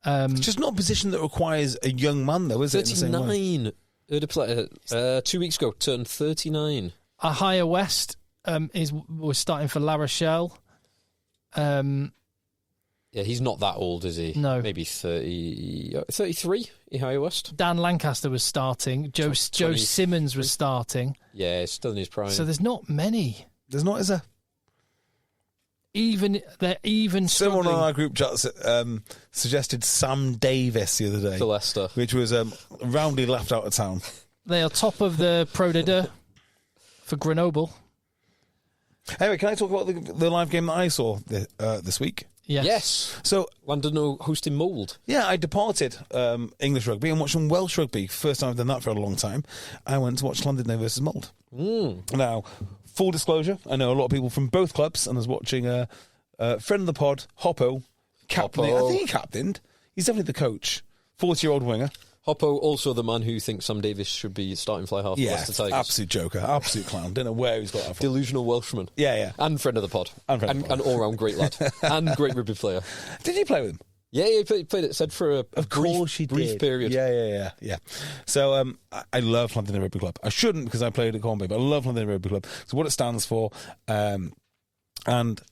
It's just not a position that requires a young man, though, is it? 39. Ep45, 2 weeks ago, turned 39. Ahaya West was starting for La Rochelle. Yeah, he's not that old, is he? No. Maybe 33, Ahaya West. Dan Lancaster was starting. Joe Simmons was starting. Yeah, still in his prime. So there's not many. There's not, is there? They're even struggling. Someone on our group chat suggested Sam Davis the other day. For Leicester. Which was roundly laughed out of town. They are top of the Pro D2 for Grenoble. Anyway, can I talk about the live game that I saw this week? Yes. So Llandudno hosting Mould. Yeah, I departed English rugby and watched some Welsh rugby. First time I've done that for a long time. I went to watch Llandudno versus Mould. Now, full disclosure, I know a lot of people from both clubs, and I was watching a friend of the pod, Hoppo, captain. I think he captained. He's definitely the coach. 40-year-old winger. Hoppo, also the man who thinks Sam Davis should be starting fly half for Leicester Tigers. Absolute joker, absolute clown. Don't know where he's got that from. Delusional Welshman. Yeah. And friend of the pod. And all-round great lad. And great rugby player. Did you play with him? Yeah, he played it, said for a brief period. Yeah. So I love Llandudno Rugby Club. I shouldn't because I played at Cornby, but I love Llandudno Rugby Club. So what it stands for, and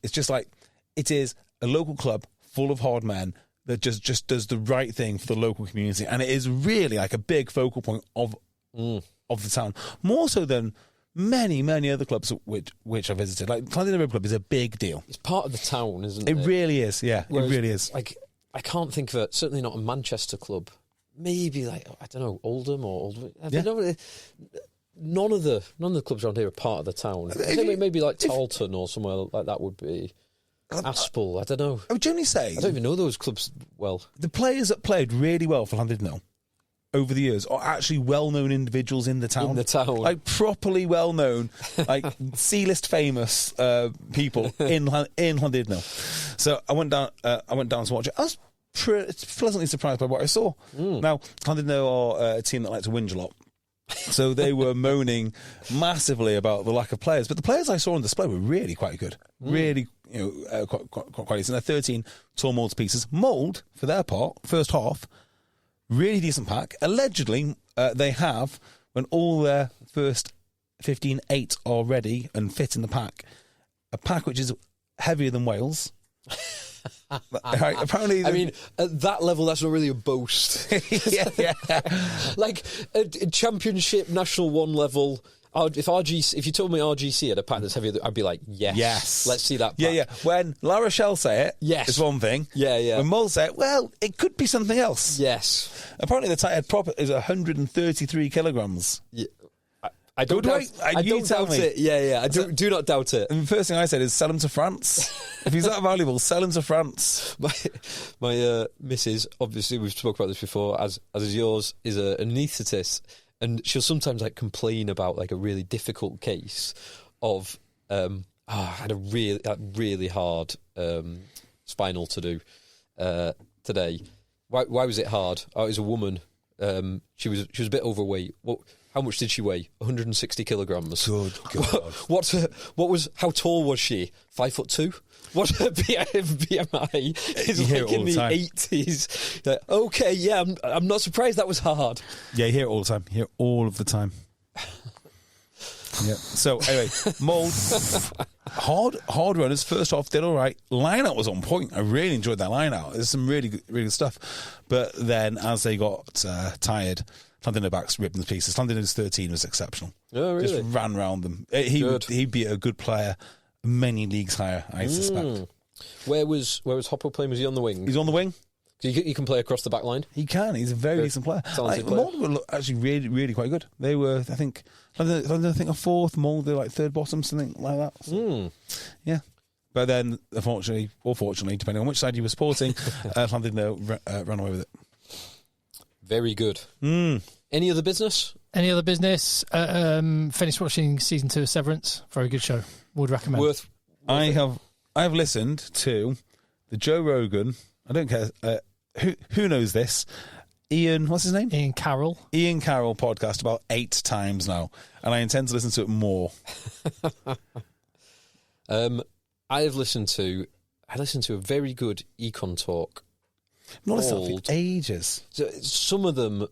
it's just like, it is a local club full of hard men that just does the right thing for the local community, and it is really like a big focal point of the town, more so than many other clubs which I visited. Like Llandudno Rugby Club is a big deal. It's part of the town, isn't it? It really is. Yeah, Whereas, it really is. Like, I can't think of it. Certainly not a Manchester club. Maybe like, I don't know, Oldham or Oldham. None of the clubs around here are part of the town. Maybe like Tarleton or somewhere like that would be. Aspel, I don't know. I would generally say, I don't even know those clubs well. The players that played really well for Llandudno over the years are actually well-known individuals in the town. Like properly well-known, like C-list famous people in Llandudno. So I went down to watch it. I was pleasantly surprised by what I saw. Now, Llandudno are a team that like to whinge a lot. So they were moaning massively about the lack of players. But the players I saw on display were really quite good. Really, quite decent. They're 13 tall Mould pieces. Mould, for their part, first half, really decent pack. Allegedly, they have, when all their first 15-8 are ready and fit in the pack, a pack which is heavier than Wales. Apparently, I mean, at that level, that's not really a boast. yeah. Like a Championship National 1 level. If you told me RGC had a pack that's heavier, I'd be like, yes. Let's see that pack. Yeah. When La Rochelle say it, it's one thing. Yeah. When Mull say it, well, it could be something else. Yes. Apparently, the tight head prop is 133 kilograms. Yeah. I don't doubt it. Yeah. I do not doubt it. And the first thing I said is sell him to France. If he's that valuable, sell him to France. My missus, obviously we've spoken about this before, as is yours, is an anaesthetist, and she'll sometimes like complain about like a really difficult case of I had a really hard spinal to do today. Why was it hard? Oh, it was a woman. She was a bit overweight. How much did she weigh? 160 kilograms. Good God. How tall was she? 5'2"? What her BMI is like in the 80s. Like, okay, yeah, I'm not surprised that was hard. Yeah, you hear it all the time. You hear it all of the time. Yeah. So anyway, Mould, hard runners. First off, did all right. Line out was on point. I really enjoyed that line out. There's some really good stuff. But then as they got tired, Llandudno backs ripped them to pieces. Llandudno's 13 was exceptional. Oh, really? Just ran around them. He'd be a good player many leagues higher, I suspect. Where was Hoppo playing? Was he on the wing? He's on the wing. So you can play across the back line? He can. He's a very decent player. Mould were actually really, really quite good. They were, I think a fourth. Mould, they're like third bottom, something like that. So, yeah. But then, unfortunately, or fortunately, depending on which side you were supporting, Llandudno ran away with it. Very good. Any other business? Any other business? Finished watching season 2 of Severance. Very good show. Would recommend. I have listened to the Joe Rogan. I don't care. Who knows this? What's his name? Ian Carroll podcast about 8 times now, and I intend to listen to it more. I listened to a very good econ talk. Not listened for ages. Some of them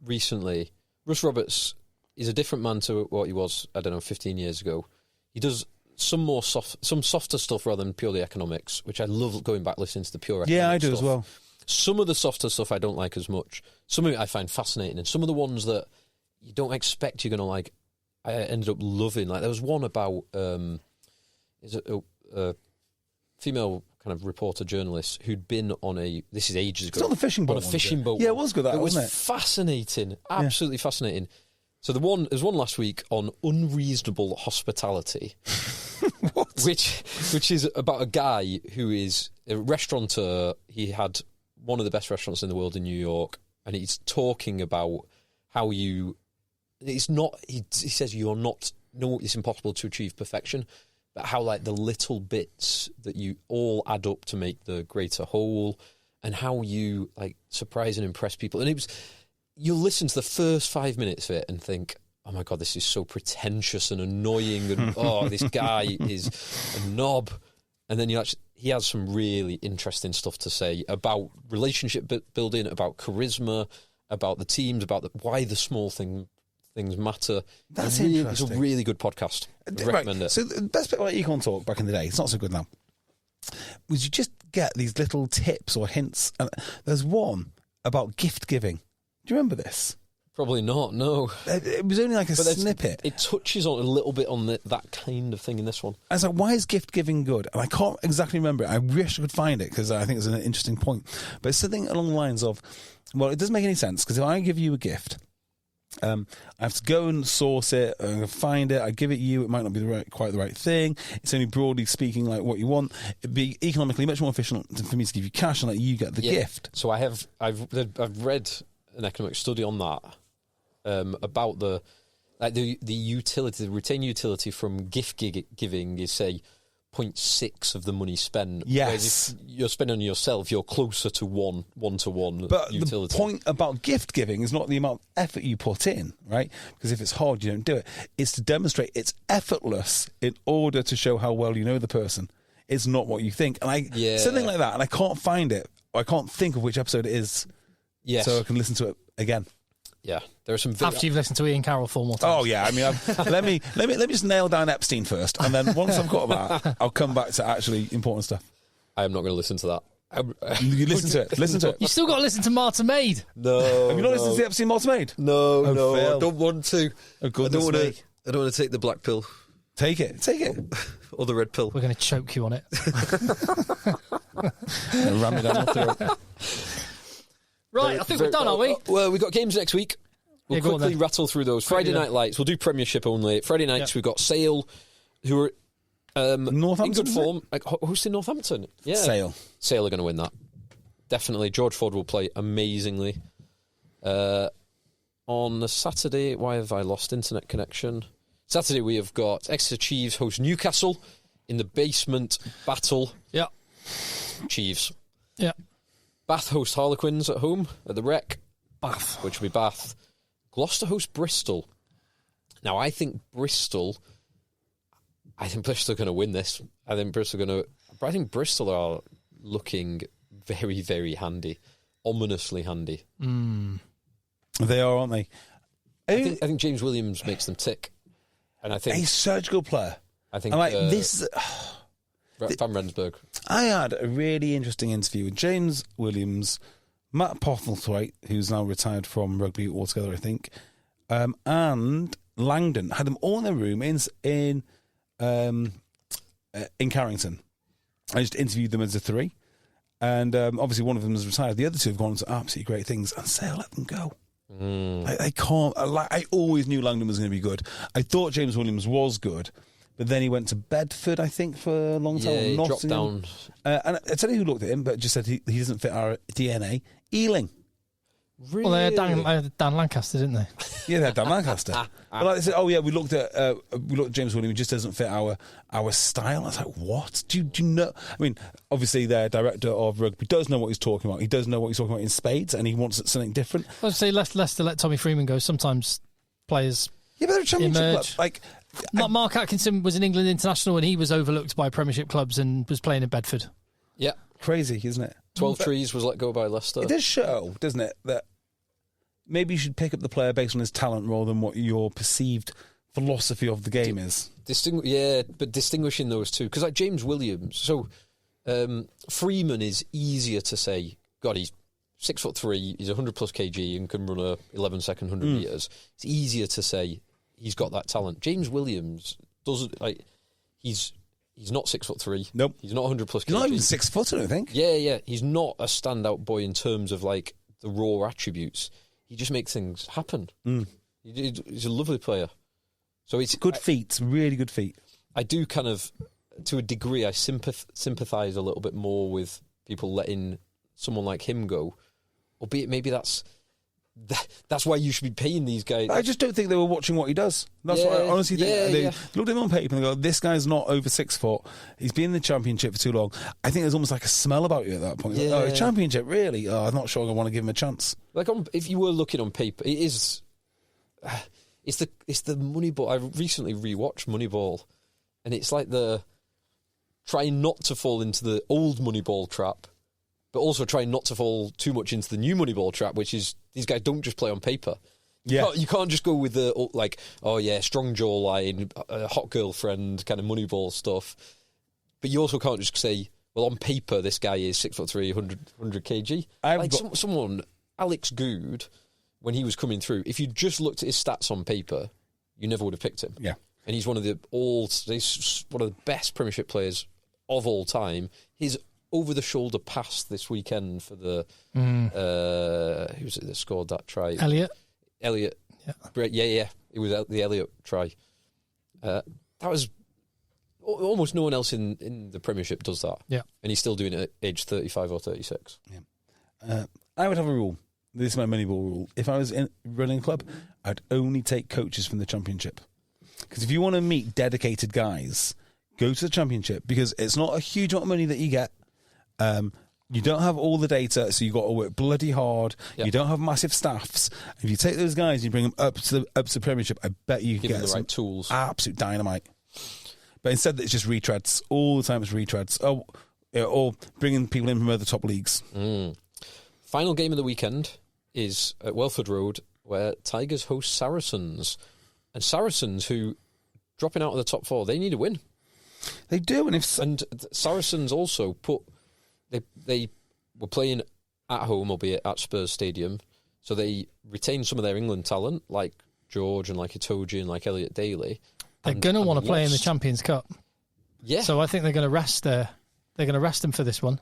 recently. Russ Roberts is a different man to what he was, 15 years ago. He does some softer stuff rather than purely economics, which I love going back listening to the pure economics. Yeah, I do stuff. as well. Some of the softer stuff I don't like as much. Some of it I find fascinating, and some of the ones that you don't expect you're going to like, I ended up loving. Like there was one about is it a female kind of reporter journalist who'd been on this is ages ago. It's not the fishing boat. On a fishing boat. Yeah, it was good. Wasn't it? Was fascinating, absolutely fascinating. So there's one last week on unreasonable hospitality, which is about a guy who is a restaurateur. He had one of the best restaurants in the world in New York, and he's talking about how he says you're not. No, it's impossible to achieve perfection. But how, like, the little bits that you all add up to make the greater whole, and how you, like, surprise and impress people. And you'll listen to the first 5 minutes of it and think, oh my God, this is so pretentious and annoying, and oh, this guy is a knob. And then he has some really interesting stuff to say about relationship building, about charisma, about the teams, about why the small things matter. That's interesting. interesting. It's a really good podcast. I recommend it. So the best bit about Econ Talk back in the day, it's not so good now, was you just get these little tips or hints. And there's one about gift giving. Do you remember this? Probably not, no. It was only like a snippet. It touches on a little bit on that kind of thing in this one. I was like, why is gift giving good? And I can't exactly remember it. I wish I could find it because I think it's an interesting point. But it's something along the lines of, well, it doesn't make any sense because if I give you a gift, I have to go and source it, find it, I give it you, it might not be quite the right thing, it's only broadly speaking like what you want. It'd be economically much more efficient for me to give you cash and let you get the gift. So I've read an economic study on that, about the utility, the retained utility from gift giving is, say, 0.6 of the money spent. Yes. Whereas if you're spending on yourself, you're closer to one-to-one But utility. the point about gift giving is not the amount of effort you put in, right? Because if it's hard, you don't do it. It's to demonstrate it's effortless in order to show how well you know the person. It's not what you think. And something like that, and I can't find it. I can't think of which episode it is. Yes. So I can listen to it again. Yeah, there are some. After you've listened to Ian Carroll 4 more times. Oh yeah, I mean, let me just nail down Epstein first, and then once I've got that, I'll come back to actually important stuff. I am not going to listen to that. You listen to it. Listen to it. You still got to listen to Martha Maid. No, have you not listened to the Epstein Martha Maid? No, fail. I don't want to. Oh, I don't want to take the black pill. Take it. Or the red pill. We're going to choke you on it. Ram me down the throat. Right, I think we're done, are we? Well, we've got games next week. We'll quickly rattle through those. Friday Night Lights. We'll do Premiership only. Friday nights, we've got Sale, who are Northampton, in good form. Like, hosting Northampton. Yeah. Sale are going to win that. Definitely. George Ford will play amazingly. On the Saturday, why have I lost internet connection? Saturday, we have got Exeter Chiefs host Newcastle in the basement battle. Yeah. Chiefs. Yeah. Bath host Harlequins at home at the Rec. Bath. Which will be Bath. Gloucester host Bristol. Now, I think Bristol are going to win this. I think Bristol are looking very, very handy. Ominously handy. They are, aren't they? I think James Williams makes them tick. And I think he's such a good player. I think this Van Rensburg. I had a really interesting interview with James Williams, Matt Postlethwaite, who's now retired from rugby altogether, I think, and Langdon. Had them all in their room in Carrington. I just interviewed them as a three, and obviously one of them has retired. The other two have gone on to absolutely great things, and Sale let them go. I can't. I always knew Langdon was going to be good. I thought James Williams was good, but then he went to Bedford, I think, for a long time. Yeah, he dropped Nottingham. down. And I tell you who looked at him, but just said he doesn't fit our DNA. Ealing. Really? Well, they had Dan Lancaster, didn't they? Yeah, they had Dan Lancaster. But like they said, we looked at James Williams. He just doesn't fit our style. I was like, what? Do you know? I mean, obviously, their director of rugby does know what he's talking about. He does know what he's talking about in spades, and he wants something different. I would say Leicester let Tommy Freeman go. Sometimes players they're a championship club. Mark Atkinson was an England international, and he was overlooked by Premiership clubs and was playing in Bedford. Yeah. Crazy, isn't it? 12 Trees was let go by Leicester. It does show, doesn't it, that maybe you should pick up the player based on his talent rather than what your perceived philosophy of the game is. But distinguishing those two, because like James Williams, so Freeman is easier to say. God, he's 6'3", he's 100 plus kg and can run a 11-second 100 meters. It's easier to say he's got that talent. James Williams doesn't he's not 6'3". Nope, he's not 100 plus kg. He's not even 6 foot, I don't think. Yeah. He's not a standout boy in terms of like the raw attributes. He just makes things happen. He's a lovely player. So it's good feet, really good feet. I do kind of, to a degree, I sympathise a little bit more with people letting someone like him go, albeit maybe that's why you should be paying these guys. I just don't think they were watching what he does. That's what I honestly think. They looked at him on paper and they go, this guy's not over 6 foot. He's been in the championship for too long. I think there's almost like a smell about you at that point. Yeah. Like, championship, really? I'm not sure I want to give him a chance. Like if you were looking on paper, it is... It's the Moneyball. I recently rewatched Moneyball, and it's like the trying not to fall into the old Moneyball trap, but also trying not to fall too much into the new Moneyball trap, which is these guys don't just play on paper. You can't just go with the strong jawline, hot girlfriend kind of Moneyball stuff. But you also can't just say, well, on paper this guy is 6'3", 100 kg. Someone, Alex Good, when he was coming through, if you just looked at his stats on paper, you never would have picked him. Yeah. And he's one of the best Premiership players of all time. His over-the-shoulder pass this weekend for the... who was it that scored that try? Elliot. Yeah. It was the Elliot try. That was... Almost no one else in the Premiership does that. Yeah. And he's still doing it at age 35 or 36. Yeah. I would have a rule. This is my Moneyball rule. If I was running a club, I'd only take coaches from the Championship. Because if you want to meet dedicated guys, go to the Championship, because it's not a huge amount of money that you get. You don't have all the data, so you've got to work bloody hard. Yep. You don't have massive staffs. If you take those guys and you bring them up to the Premiership, I bet you can get the some right tools. Absolute dynamite. But instead, it's just retreads. All the time it's retreads. Or bringing people in from other top leagues. Final game of the weekend is at Welford Road, where Tigers host Saracens. And Saracens, who, dropping out of the top 4, they need a win. They do. And Saracens also they were playing at home, albeit at Spurs Stadium, so they retained some of their England talent, like George and like Itoje and like Elliot Daly. They're going to want to play in the Champions Cup. Yeah. So I think they're going to rest they're going to rest them for this one.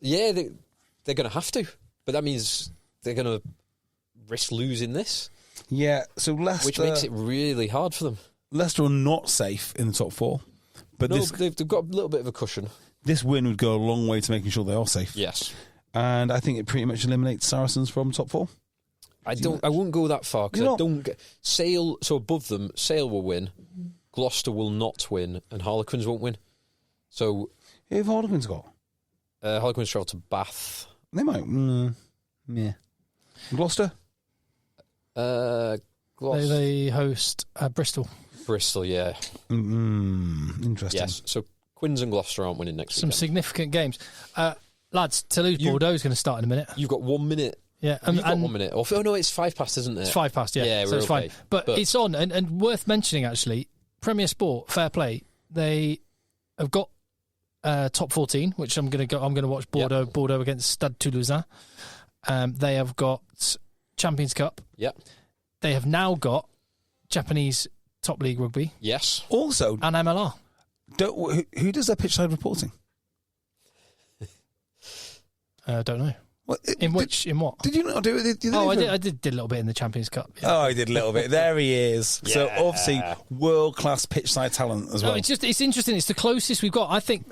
Yeah, they're going to have to. But that means they're going to risk losing this. Yeah, so Leicester... Which makes it really hard for them. Leicester are not safe in the top 4. But they've got a little bit of a cushion. This win would go a long way to making sure they are safe. Yes. And I think it pretty much eliminates Saracens from top 4. I wouldn't go that far, because I don't get... Sale, so above them, Sale will win, Gloucester will not win, and Harlequins won't win. So... Who have Harlequins got? Harlequins travel to Bath. They might. Yeah. Gloucester? They host Bristol. Bristol, yeah. Interesting. Yes, so Quins and Gloucester aren't winning next Some weekend. significant games. Lads, Toulouse-Bordeaux is going to start in a minute. You've got 1 minute. Yeah, You've got 1 minute. Oh, no, it's 5 past, isn't it? It's 5 past, yeah. Yeah, so we're it's okay. fine. But it's on, and worth mentioning, actually, Premier Sport, fair play, they have got top 14, which I'm going to watch Bordeaux against Stade Toulousain. They have got Champions Cup. Yeah. They have now got Japanese top league rugby. Yes. Also, and MLR. Who does their pitch side reporting? Don't know. In what? Did you not do it? I did a little bit in the Champions Cup. Yeah. Oh, I did a little bit. There he is. Yeah. So obviously world-class pitch-side talent as well. No, it's interesting. It's the closest we've got. I think.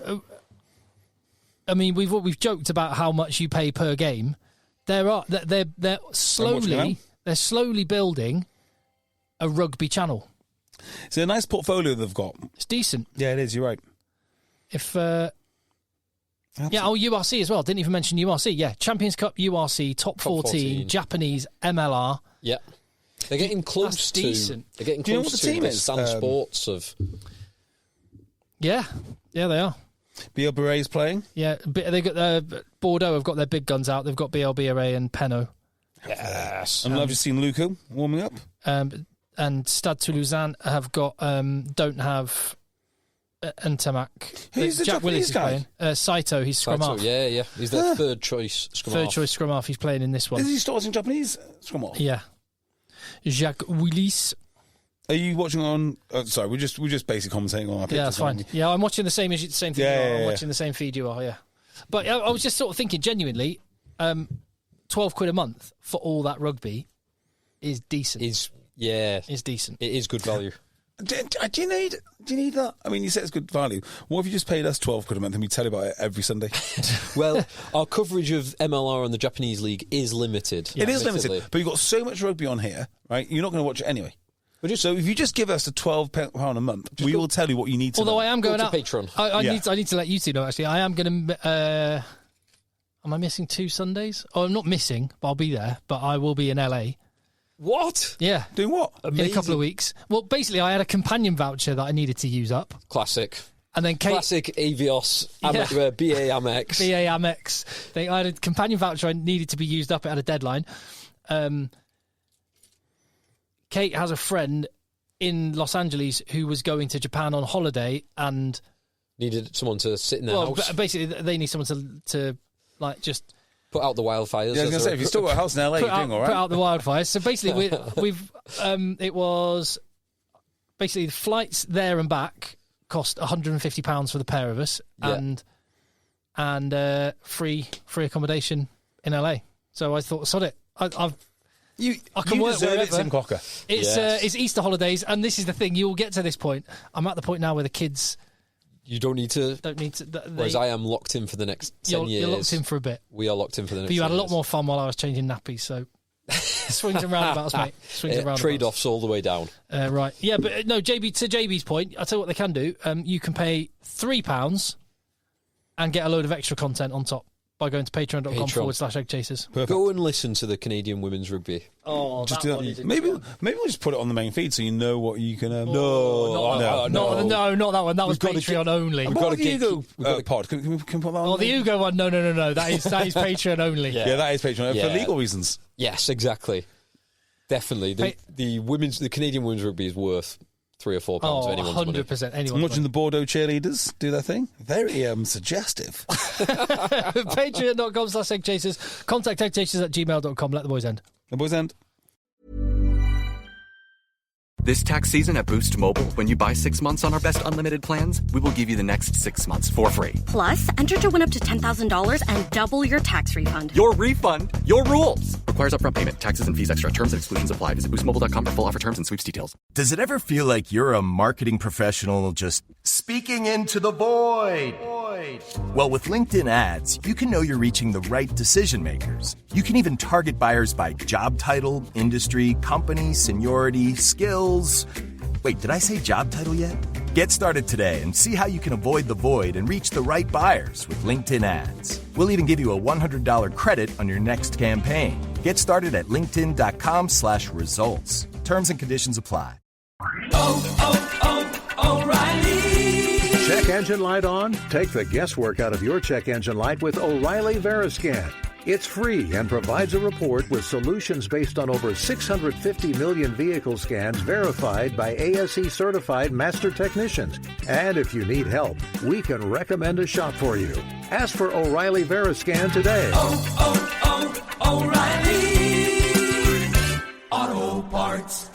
I mean, we've joked about how much you pay per game. They're slowly building a rugby channel. It's a nice portfolio they've got. It's decent. Yeah, it is. You're right. URC as well. Didn't even mention URC. Yeah, Champions Cup, URC, top 14, Japanese, MLR. Yeah, they're getting close to. Decent. They're getting Do you know what close the to team the is? Stan Sports of. Yeah, they are. BL Beret's playing. Yeah, they got Bordeaux have got their big guns out. They've got BL Beret and Penaud. Yes, And I've just seen Luco warming up. And Stade Toulousain have got don't have Ntamak. Who's the Jack Japanese Willis is guy? playing. Saito, he's scrum half. Yeah. He's their third choice scrum half. Third choice scrum half. He's playing in this one. Is he starting Japanese scrum half? Yeah. Jacques Willis. Are you watching on? Sorry, we're just basically commentating on our pictures. Yeah, that's fine. Yeah, I'm watching the same thing. Yeah, I'm watching the same feed you are. Yeah, but I was just sort of thinking, genuinely, £12 a month for all that rugby is decent. Is decent. It is good value. Do you need that? I mean, you said it's good value. What if you just paid us £12 a month and we tell you about it every Sunday? Well, our coverage of MLR and the Japanese League is limited. It is limited, but you've got so much rugby on here, right? You're not going to watch it anyway. So if you just give us the £12 a month, we will tell you what you need to know. Although I am going out. Patreon. I need to let you two know, actually. I am going to... am I missing 2 Sundays? Oh, I'm not missing, but I'll be there. But I will be in LA. What? Yeah. Doing what? Amazing. In a couple of weeks. Well, basically, I had a companion voucher that I needed to use up. Classic. And then Classic Avios, BA Amex. BA Amex. I had a companion voucher I needed to be used up. It had a deadline. Kate has a friend in Los Angeles who was going to Japan on holiday and needed someone to sit in their house. Basically, they need someone to like just put out the wildfires. Yeah, I was going to say, if you still got a house in LA, you're doing all right. Put out the wildfires. So basically, it was basically the flights there and back cost £150 for the pair of us, and free accommodation in LA. So I thought, sod it, I can work wherever. Tim Cocker. It's Easter holidays, and this is the thing. You will get to this point. I'm at the point now where the kids. You don't need to. Whereas I am locked in for the next 10 years. You're locked in for a bit. We are locked in for the next. But you had a lot years. more fun while I was changing nappies. So swings and roundabouts, mate. Swings and roundabouts. Trade-offs all the way down. Right. Yeah, but no. JB's point. I'll tell you what they can do. You can pay £3 and get a load of extra content on top. By going to patreon.com/EggChasers. Perfect. Go and listen to the Canadian women's rugby. Oh, just maybe we'll just put it on the main feed so you know what you can. No, not that one. That was Patreon only. We've got the Hugo pod. Can we put that on? Oh, the Hugo one. No. That is Patreon only. Yeah, that is Patreon for legal reasons. Yes, exactly. Definitely. The Canadian women's rugby is worth £3 or £4 of anyone's 100%. I'm watching the Bordeaux cheerleaders do their thing. Very suggestive. Patreon.com/EggChasers. Contact eggchasers@gmail.com. Let the boys end. The boys end. This tax season at Boost Mobile, when you buy 6 months on our best unlimited plans, we will give you the next 6 months for free. Plus, enter to win up to $10,000 and double your tax refund. Your refund, your rules. Requires upfront payment. Taxes and fees extra. Terms and exclusions apply. Visit boostmobile.com for full offer terms and sweeps details. Does it ever feel like you're a marketing professional just speaking into the void? Well, with LinkedIn ads, you can know you're reaching the right decision makers. You can even target buyers by job title, industry, company, seniority, skills. Wait, did I say job title yet? Get started today and see how you can avoid the void and reach the right buyers with LinkedIn ads. We'll even give you a $100 credit on your next campaign. Get started at linkedin.com/results. Terms and conditions apply. O'Reilly. Check engine light on? Take the guesswork out of your check engine light with O'Reilly Veriscan. It's free and provides a report with solutions based on over 650 million vehicle scans verified by ASE-certified master technicians. And if you need help, we can recommend a shop for you. Ask for O'Reilly Veriscan today. O'Reilly Auto Parts.